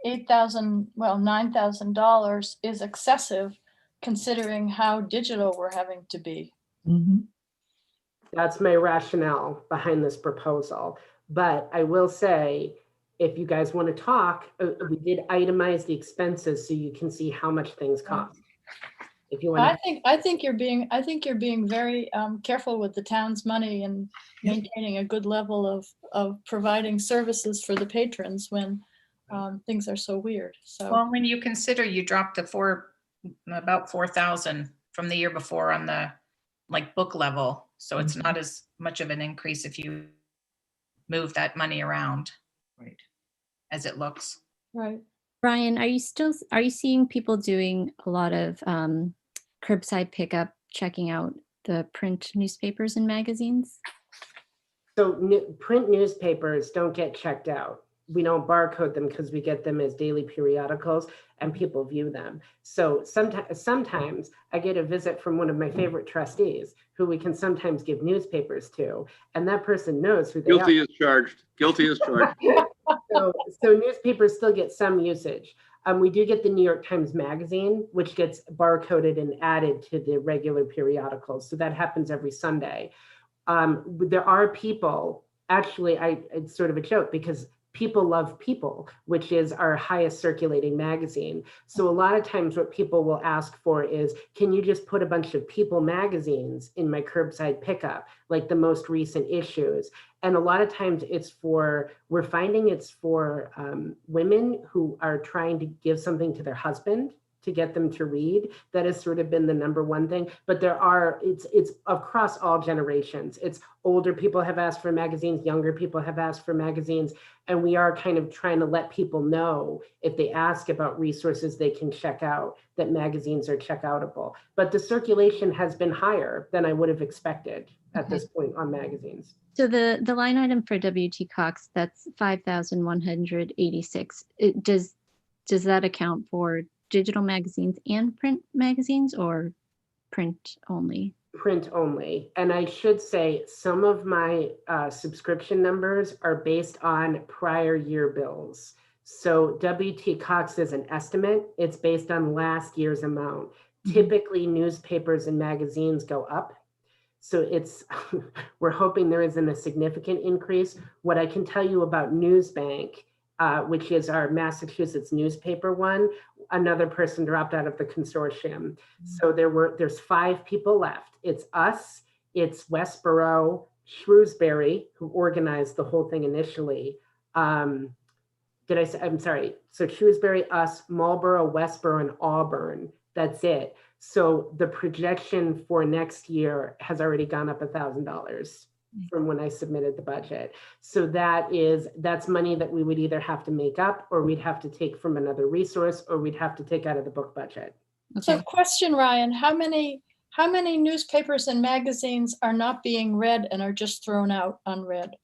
$9,000 is excessive considering how digital we're having to be. Mhm. That's my rationale behind this proposal. But I will say, if you guys want to talk, we did itemize the expenses so you can see how much things cost. If you want I think you're being very careful with the town's money and Yep. maintaining a good level of providing services for the patrons when things are so weird. So Well, when you consider you dropped about 4,000 from the year before on the book level. So it's not as much of an increase if you move that money around Right. as it looks. right. Brian, are you seeing people doing a lot of curbside pickup, checking out the print newspapers and magazines? So print newspapers don't get checked out. We don't barcode them because we get them as daily periodicals and people view them. So sometimes I get a visit from one of my favorite trustees who we can sometimes give newspapers to, and that person knows who they Guilty are. as charged. Guilty as charged. So newspapers still get some usage. We do get the New York Times Magazine, which gets barcoded and added to the regular periodicals. So that happens every Sunday. There are people, actually, it's sort of a joke because People Love People, which is our highest circulating magazine. So a lot of times what people will ask for is, can you just put a bunch of People magazines in my curbside pickup, like the most recent issues? And a lot of times we're finding it's for women who are trying to give something to their husband to get them to read. That has sort of been the number one thing, but it's across all generations. It's older people have asked for magazines, younger people have asked for magazines, and we are kind of trying to let people know if they ask about resources they can check out, that magazines are checkoutable. But the circulation has been higher than I would have expected at this point on magazines. So the line item for WT Cox, that's 5,186. Does that account for digital magazines and print magazines, or print only? Print only. And I should say some of my subscription numbers are based on prior year bills. So WT Cox is an estimate. It's based on last year's amount. Typically newspapers and magazines go up. So we're hoping there isn't a significant increase. What I can tell you about Newsbank, which is our Massachusetts newspaper one, another person dropped out of the consortium. So there's 5 people left. It's us, it's Westboro, Shrewsbury, who organized the whole thing initially. I'm sorry. So Shrewsbury, us, Marlborough, Westboro, and Auburn. That's it. So the projection for next year has already gone up $1,000 from when I submitted the budget. So that's money that we would either have to make up, or we'd have to take from another resource, or we'd have to take out of the book budget. So question, Ryan, how many newspapers and magazines are not being read and are just thrown out unread?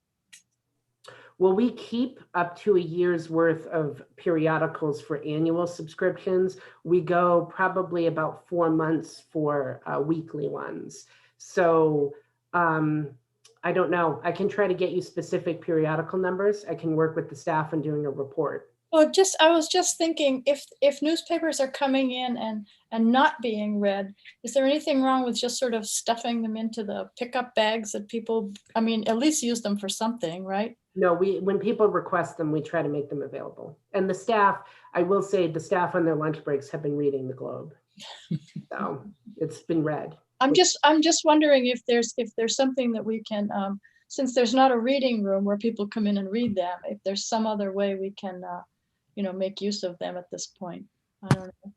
Well, we keep up to a year's worth of periodicals for annual subscriptions. We go probably about 4 months for weekly ones. So I don't know. I can try to get you specific periodical numbers. I can work with the staff on doing a report. Well, I was just thinking, if newspapers are coming in and not being read, is there anything wrong with just sort of stuffing them into the pickup bags that people, I mean, at least use them for something, right? No, when people request them, we try to make them available. And the staff, I will say, the staff on their lunch breaks have been reading the Globe. So it's been read. I'm just wondering if there's something that we can, since there's not a reading room where people come in and read them, if there's some other way we can, make use of them at this point. I don't know.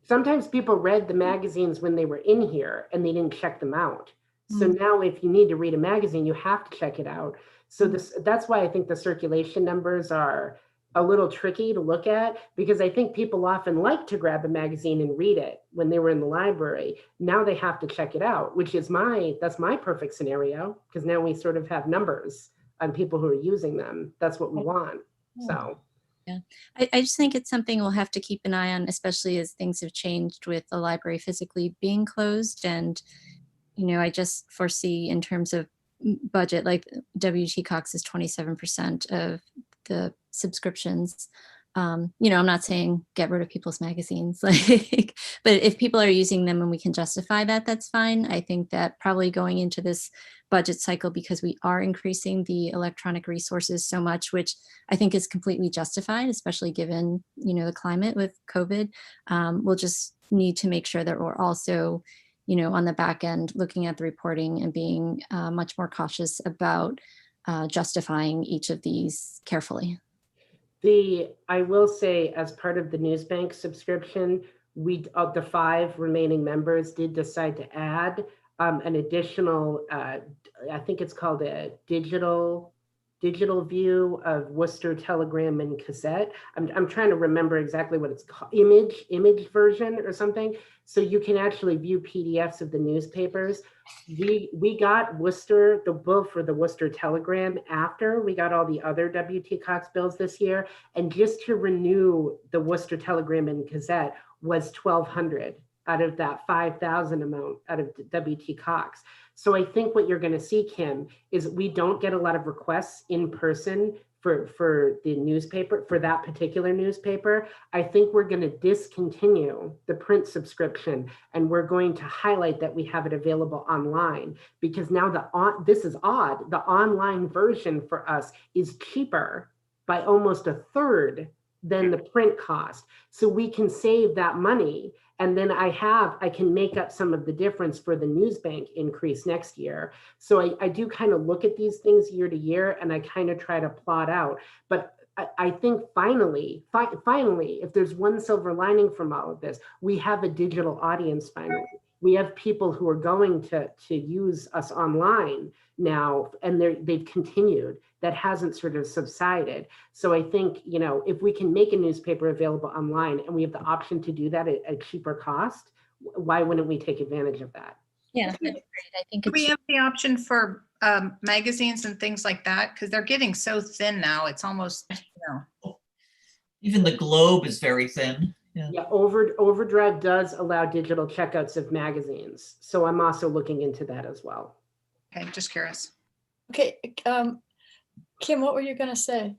Sometimes people read the magazines when they were in here and they didn't check them out. So now if you need to read a magazine, you have to check it out. So that's why I think the circulation numbers are a little tricky to look at, because I think people often like to grab a magazine and read it when they were in the library. Now they have to check it out, which is that's my perfect scenario, because now we sort of have numbers on people who are using them. That's what we want. So. Yeah, I just think it's something we'll have to keep an eye on, especially as things have changed with the library physically being closed. And, I just foresee in terms of budget, like WT Cox is 27% of the subscriptions. I'm not saying get rid of people's magazines, but if people are using them and we can justify that, that's fine. I think that probably going into this budget cycle, because we are increasing the electronic resources so much, which I think is completely justified, especially given, the climate with COVID, we'll just need to make sure that we're also, on the back end, looking at the reporting and being much more cautious about justifying each of these carefully. I will say, as part of the Newsbank subscription, the 5 remaining members did decide to add an additional, I think it's called a digital view of Worcester Telegram and Gazette. I'm trying to remember exactly what it's called, image version or something. So you can actually view PDFs of the newspapers. We got Worcester, the bill for the Worcester Telegram after we got all the other WT Cox bills this year. And just to renew the Worcester Telegram and Gazette was $1,200 out of that 5,000 amount out of WT Cox. So I think what you're going to see, Kim, is we don't get a lot of requests in person for the newspaper, for that particular newspaper. I think we're going to discontinue the print subscription, and we're going to highlight that we have it available online, because now this is odd. The online version for us is cheaper by almost 1/3 than the print cost. So we can save that money. And then I can make up some of the difference for the Newsbank increase next year. So I do kind of look at these things year to year, and I kind of try to plot out. But I think finally, if there's one silver lining from all of this, we have a digital audience finally. We have people who are going to use us online now, and they've continued. That hasn't sort of subsided. So I think, if we can make a newspaper available online and we have the option to do that at a cheaper cost, why wouldn't we take advantage of that? Yeah, that's great. I think Do we it's, have the option for magazines and things like that? Because they're getting so thin now. It's almost, Even the Globe is very thin. Yeah, Overdrive does allow digital checkouts of magazines. So I'm also looking into that as well. Okay, just curious. Okay, Kim, what were you going to say?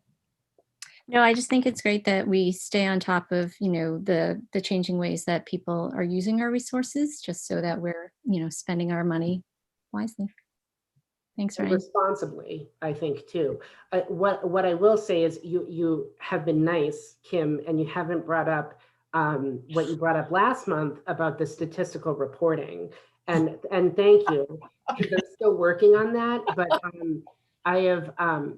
no, I just think it's great that we stay on top of, the changing ways that people are using our resources, just so that we're, spending our money wisely. Thanks, And Ryan. responsibly, I think, too. What I will say is you have been nice, Kim, and you haven't brought up what you brought up last month about the statistical reporting. And thank you, because I'm still working on that. But I have,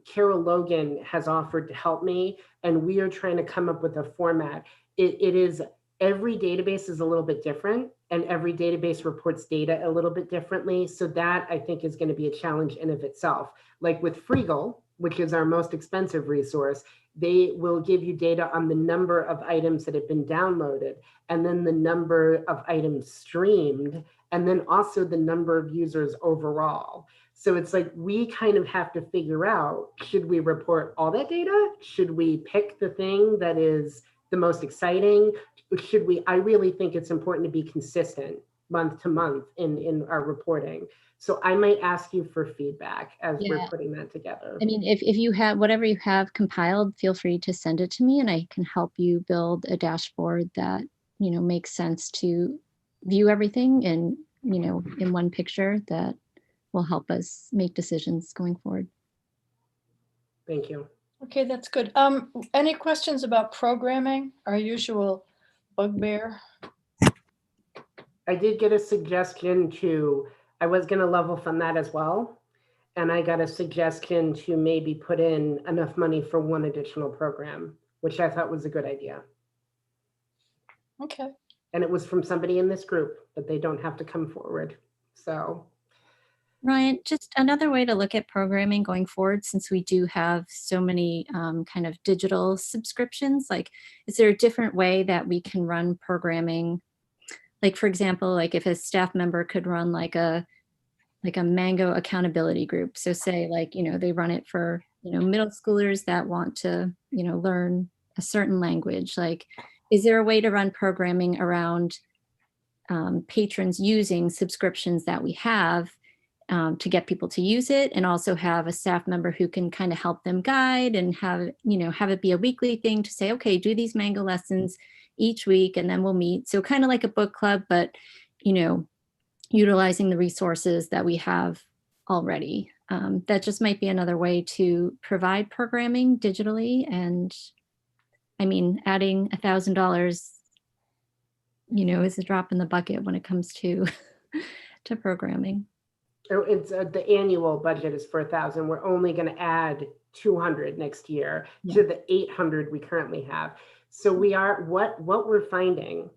Carol Logan has offered to help me, and we are trying to come up with a format. It is, every database is a little bit different, and every database reports data a little bit differently. So that, I think, is going to be a challenge in of itself. Like with Freegal, which is our most expensive resource, they will give you data on the number of items that have been downloaded, and then the number of items streamed, and then also the number of users overall. So it's like, we kind of have to figure out, should we report all that data? Should we pick the thing that is the most exciting? I really think it's important to be consistent month to month in our reporting. So I might ask you for feedback as we're Yeah. putting that together. I mean, if you have whatever you have compiled, feel free to send it to me and I can help you build a dashboard that, makes sense to view everything and, in one picture that will help us make decisions going forward. Thank you. Okay, that's good. Any questions about programming? Our usual bugbear? I did get a suggestion I was going to level fund that as well. And I got a suggestion to maybe put in enough money for one additional program, which I thought was a good idea. Okay. And it was from somebody in this group, but they don't have to come forward. So, Ryan, just another way to look at programming going forward, since we do have so many kind of digital subscriptions, like, is there a different way that we can run programming? Like, for example, like if a staff member could run like a Mango accountability group. So say like, they run it for, middle schoolers that want to, learn a certain language. Like, is there a way to run programming around patrons using subscriptions that we have to get people to use it, and also have a staff member who can kind of help them guide and have it be a weekly thing to say, okay, do these Mango lessons each week and then we'll meet. So kind of like a book club, but, utilizing the resources that we have already. That just might be another way to provide programming digitally. And I mean, adding $1,000, is a drop in the bucket when it comes to to programming. it's the annual budget is for 1,000. We're only going to add 200 next year to the 800 we currently have. So we are what we're finding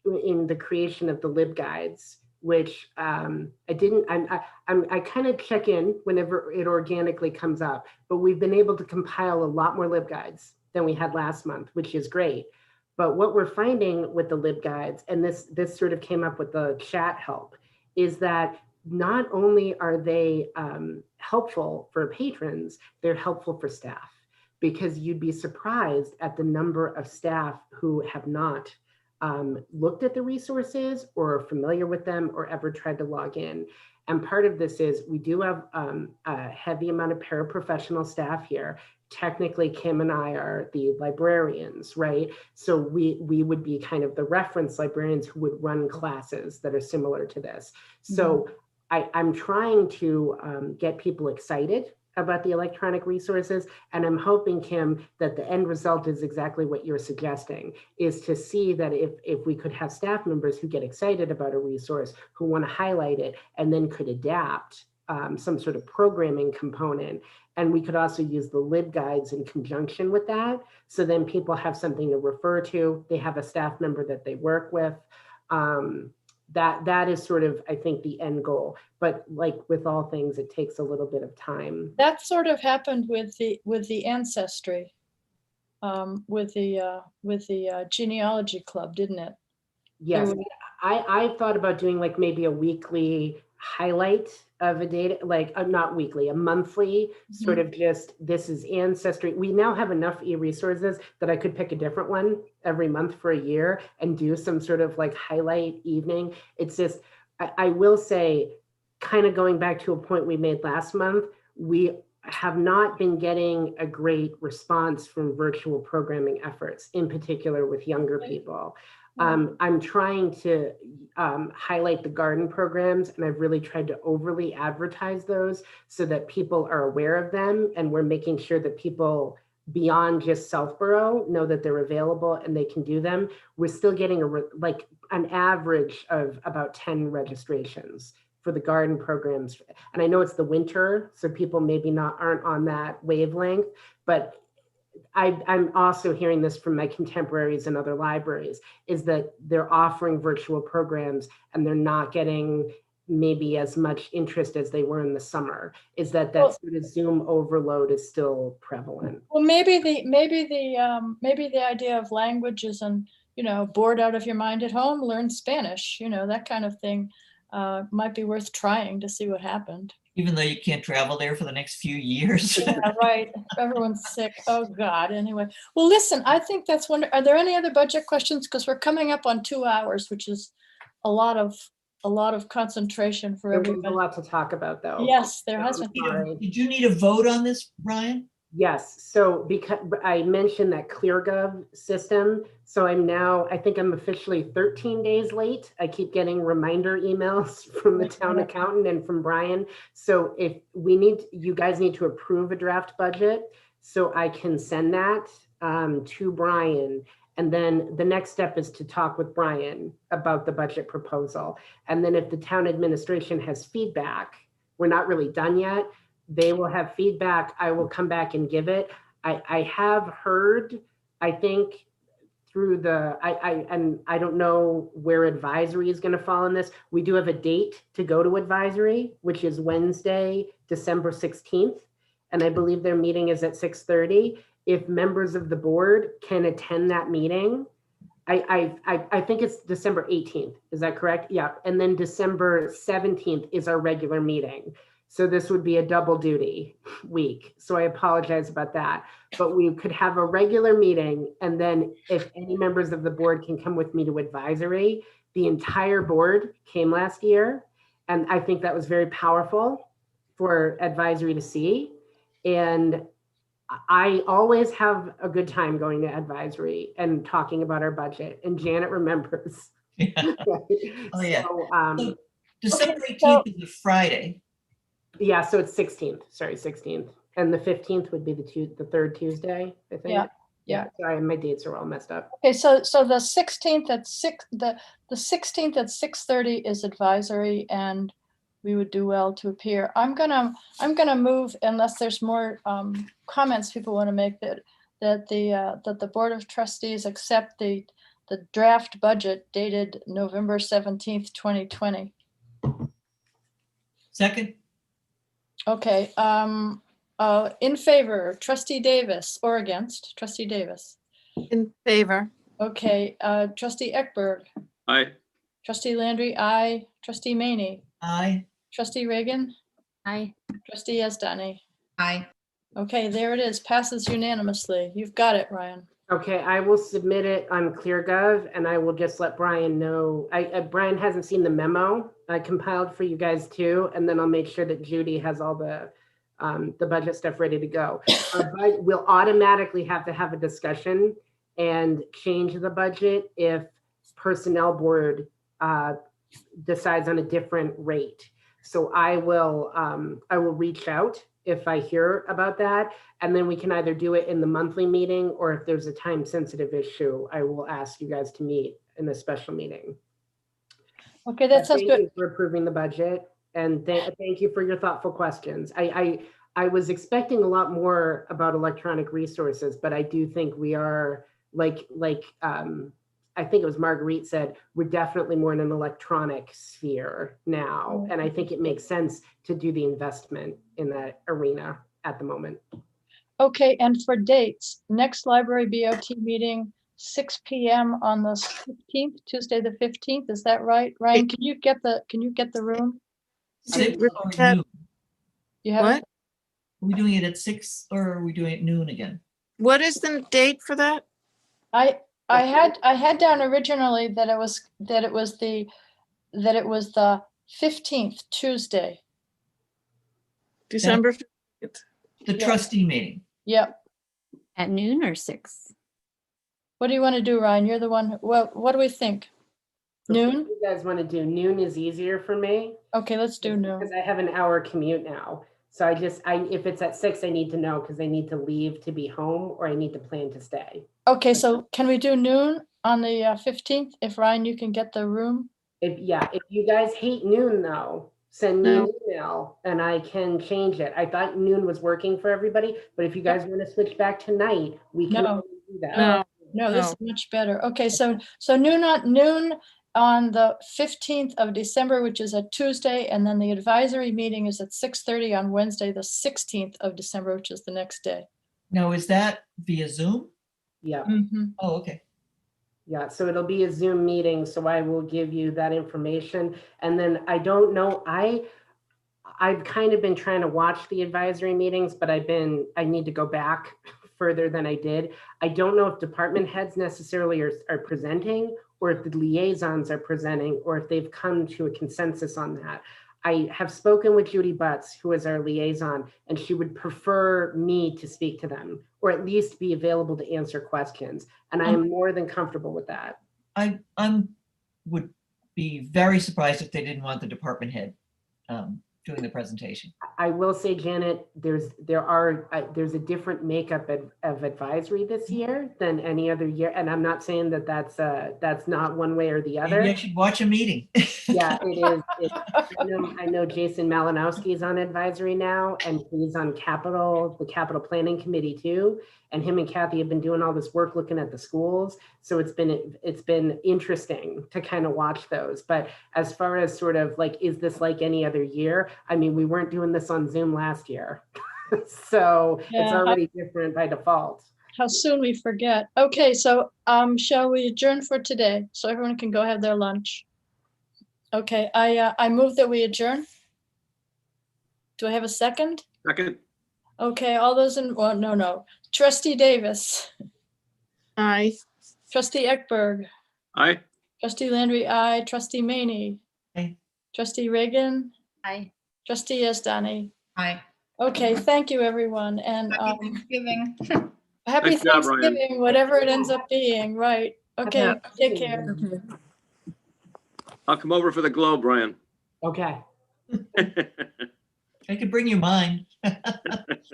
in the creation of the LibGuides, which I kind of check in whenever it organically comes up, but we've been able to compile a lot more LibGuides than we had last month, which is great. But what we're finding with the LibGuides, and this sort of came up with the chat help, is that not only are they helpful for patrons, they're helpful for staff, because you'd be surprised at the number of staff who have not looked at the resources or are familiar with them or ever tried to log in. And part of this is we do have a heavy amount of paraprofessional staff here. Technically, Kim and I are the librarians, right? So we would be kind of the reference librarians who would run classes that are similar to this. So I'm trying to get people excited about the electronic resources. And I'm hoping, Kim, that the end result is exactly what you're suggesting, is to see that if we could have staff members who get excited about a resource, who want to highlight it, and then could adapt some sort of programming component. And we could also use the LibGuides in conjunction with that. So then people have something to refer to. They have a staff member that they work with. That is sort of, I think, the end goal. But like with all things, it takes a little bit of time. That sort of happened with the ancestry, with the genealogy club, didn't it? Yes, There was- I thought about doing like maybe a weekly highlight of a data, like not weekly, a monthly sort of just, this is ancestry. We now have enough e-resources that I could pick a different one every month for a year and do some sort of like highlight evening. It's just, I will say, kind of going back to a point we made last month, we have not been getting a great response from virtual programming efforts, in particular with younger people. I'm trying to highlight the garden programs, and I've really tried to overly advertise those so that people are aware of them, and we're making sure that people beyond just Southborough know that they're available and they can do them. We're still getting like an average of about 10 registrations for the garden programs. And I know it's the winter, so people maybe aren't on that wavelength, but I'm also hearing this from my contemporaries in other libraries, is that they're offering virtual programs and they're not getting maybe as much interest as they were in the summer. Is that sort of Zoom overload is still prevalent? Well, maybe the idea of languages and, bored out of your mind at home, learn Spanish, that kind of thing might be worth trying to see what happened. Even though you can't travel there for the next few years. Yeah, right. Everyone's sick. Oh, God. Anyway. Well, listen, I think that's wonderful. Are there any other budget questions? Because we're coming up on 2 hours, which is a lot of a lot of concentration for There was a everybody. lot to talk about, though. Yes, there So has I'm been. sorry. Did you need a vote on this, Brian? Yes, so because I mentioned that ClearGov system, so I think I'm officially 13 days late. I keep getting reminder emails from the town accountant and from Brian. So if you guys need to approve a draft budget, so I can send that to Brian. And then the next step is to talk with Brian about the budget proposal. And then if the town administration has feedback, we're not really done yet. They will have feedback. I will come back and give it. I have heard, I think through and I don't know where advisory is going to fall in this. We do have a date to go to advisory, which is Wednesday, December 16th. And I believe their meeting is at 6:30. If members of the board can attend that meeting, I think it's December 18th. Is that correct? Yeah. And then December 17th is our regular meeting. So this would be a double duty week. So I apologize about that. But we could have a regular meeting. And then if any members of the board can come with me to advisory, the entire board came last year. And I think that was very powerful for advisory to see. And I always have a good time going to advisory and talking about our budget. And Janet remembers. Oh, yeah. So, December Okay, 18th is a Friday. yeah, so it's 16th, sorry, 16th. And the 15th would be the third Tuesday, I think. Yeah. Sorry, my dates are all messed up. Okay, so the 16th at the 16th at 6:30 is advisory, and we would do well to appear. I'm gonna move, unless there's more comments people want to make, that the Board of Trustees accept the draft budget dated November 17th, 2020. Second, Okay, in favor, Trustee Davis, or against, Trustee Davis. In favor. Okay, Trustee Eckberg, Aye. Trustee Landry, aye. Trustee Maney, aye. Trustee Reagan, Aye. Trustee Yazdani. Aye. Okay, there it is, passes unanimously. You've got it, Ryan. Okay, I will submit it on ClearGov and I will just let Brian know. Brian hasn't seen the memo I compiled for you guys too. And then I'll make sure that Judy has all the budget stuff ready to go. But we'll automatically have to have a discussion and change the budget if personnel board decides on a different rate. So I will reach out if I hear about that, and then we can either do it in the monthly meeting, or if there's a time sensitive issue, I will ask you guys to meet in a special meeting. Okay, that sounds Thank good. you for approving the budget, and thank you for your thoughtful questions. I was expecting a lot more about electronic resources, but I do think we are like I think it was Marguerite said, we're definitely more in an electronic sphere now. And I think it makes sense to do the investment in that arena at the moment. Okay, and for dates, next library BOT meeting, 6 p.m. on the 15th, Tuesday the 15th. Is that right? Ryan, can you get the room? Six Did- or that- noon? You have What? it? Are we doing it at 6 or are we doing it noon again? What is the date for that? I had down originally that it was the 15th, Tuesday. December 15th. The Yeah. trustee meeting. Yep. At noon or 6? What do you want to do, Ryan? You're the one. Well, what do we think? Noon? If you guys want to do noon is easier for me Okay, let's do noon. because I have an hour commute now. So if it's at 6, I need to know because I need to leave to be home or I need to plan to stay. Okay, so can we do noon on the 15th? If Ryan, you can get the room? If you guys hate noon though, send me an email and I can change it. I thought noon was working for everybody, but if you guys want to switch back to night, we can No. do that. No, No, this is much better. Okay, so noon on the 15th of December, which is a Tuesday, and then the advisory meeting is at 6:30 on Wednesday, the 16th of December, which is the next day. Now, is that via Zoom? Yeah. Mhm. Oh, okay. Yeah, so it'll be a Zoom meeting, so I will give you that information. And then I don't know, I've kind of been trying to watch the advisory meetings, but I need to go back further than I did. I don't know if department heads necessarily are presenting or if the liaisons are presenting, or if they've come to a consensus on that. I have spoken with Judy Butts, who is our liaison, and she would prefer me to speak to them, or at least be available to answer questions. And I am more than comfortable with that. I would be very surprised if they didn't want the department head doing the presentation. I will say, Janet, there's a different makeup of advisory this year than any other year. And I'm not saying that that's not one way or the other. Maybe I should watch a meeting. Yeah, it is. I know Jason Malinowski is on advisory now, and he's on the capital planning committee too. And him and Kathy have been doing all this work looking at the schools. So it's been interesting to kind of watch those. But as far as sort of like, is this like any other year? I mean, we weren't doing this on Zoom last year. So it's Yeah. already different by default. How soon we forget. Okay, so shall we adjourn for today so everyone can go have their lunch? Okay, I move that we adjourn. Do I have a second? Second, Okay, all those in, well, no. Trustee Davis, Aye. Trustee Ekberg, aye. Trustee Landry, aye. Trustee Maney. Aye. Trustee Reagan, Aye. Trustee Estani. Aye. Okay, thank you, everyone, and Happy Thanksgiving. happy Nice job, Ryan. Thanksgiving, whatever it ends up being, right? Okay, take care. I'll come over for the globe, Brian. Okay. I could bring you mine.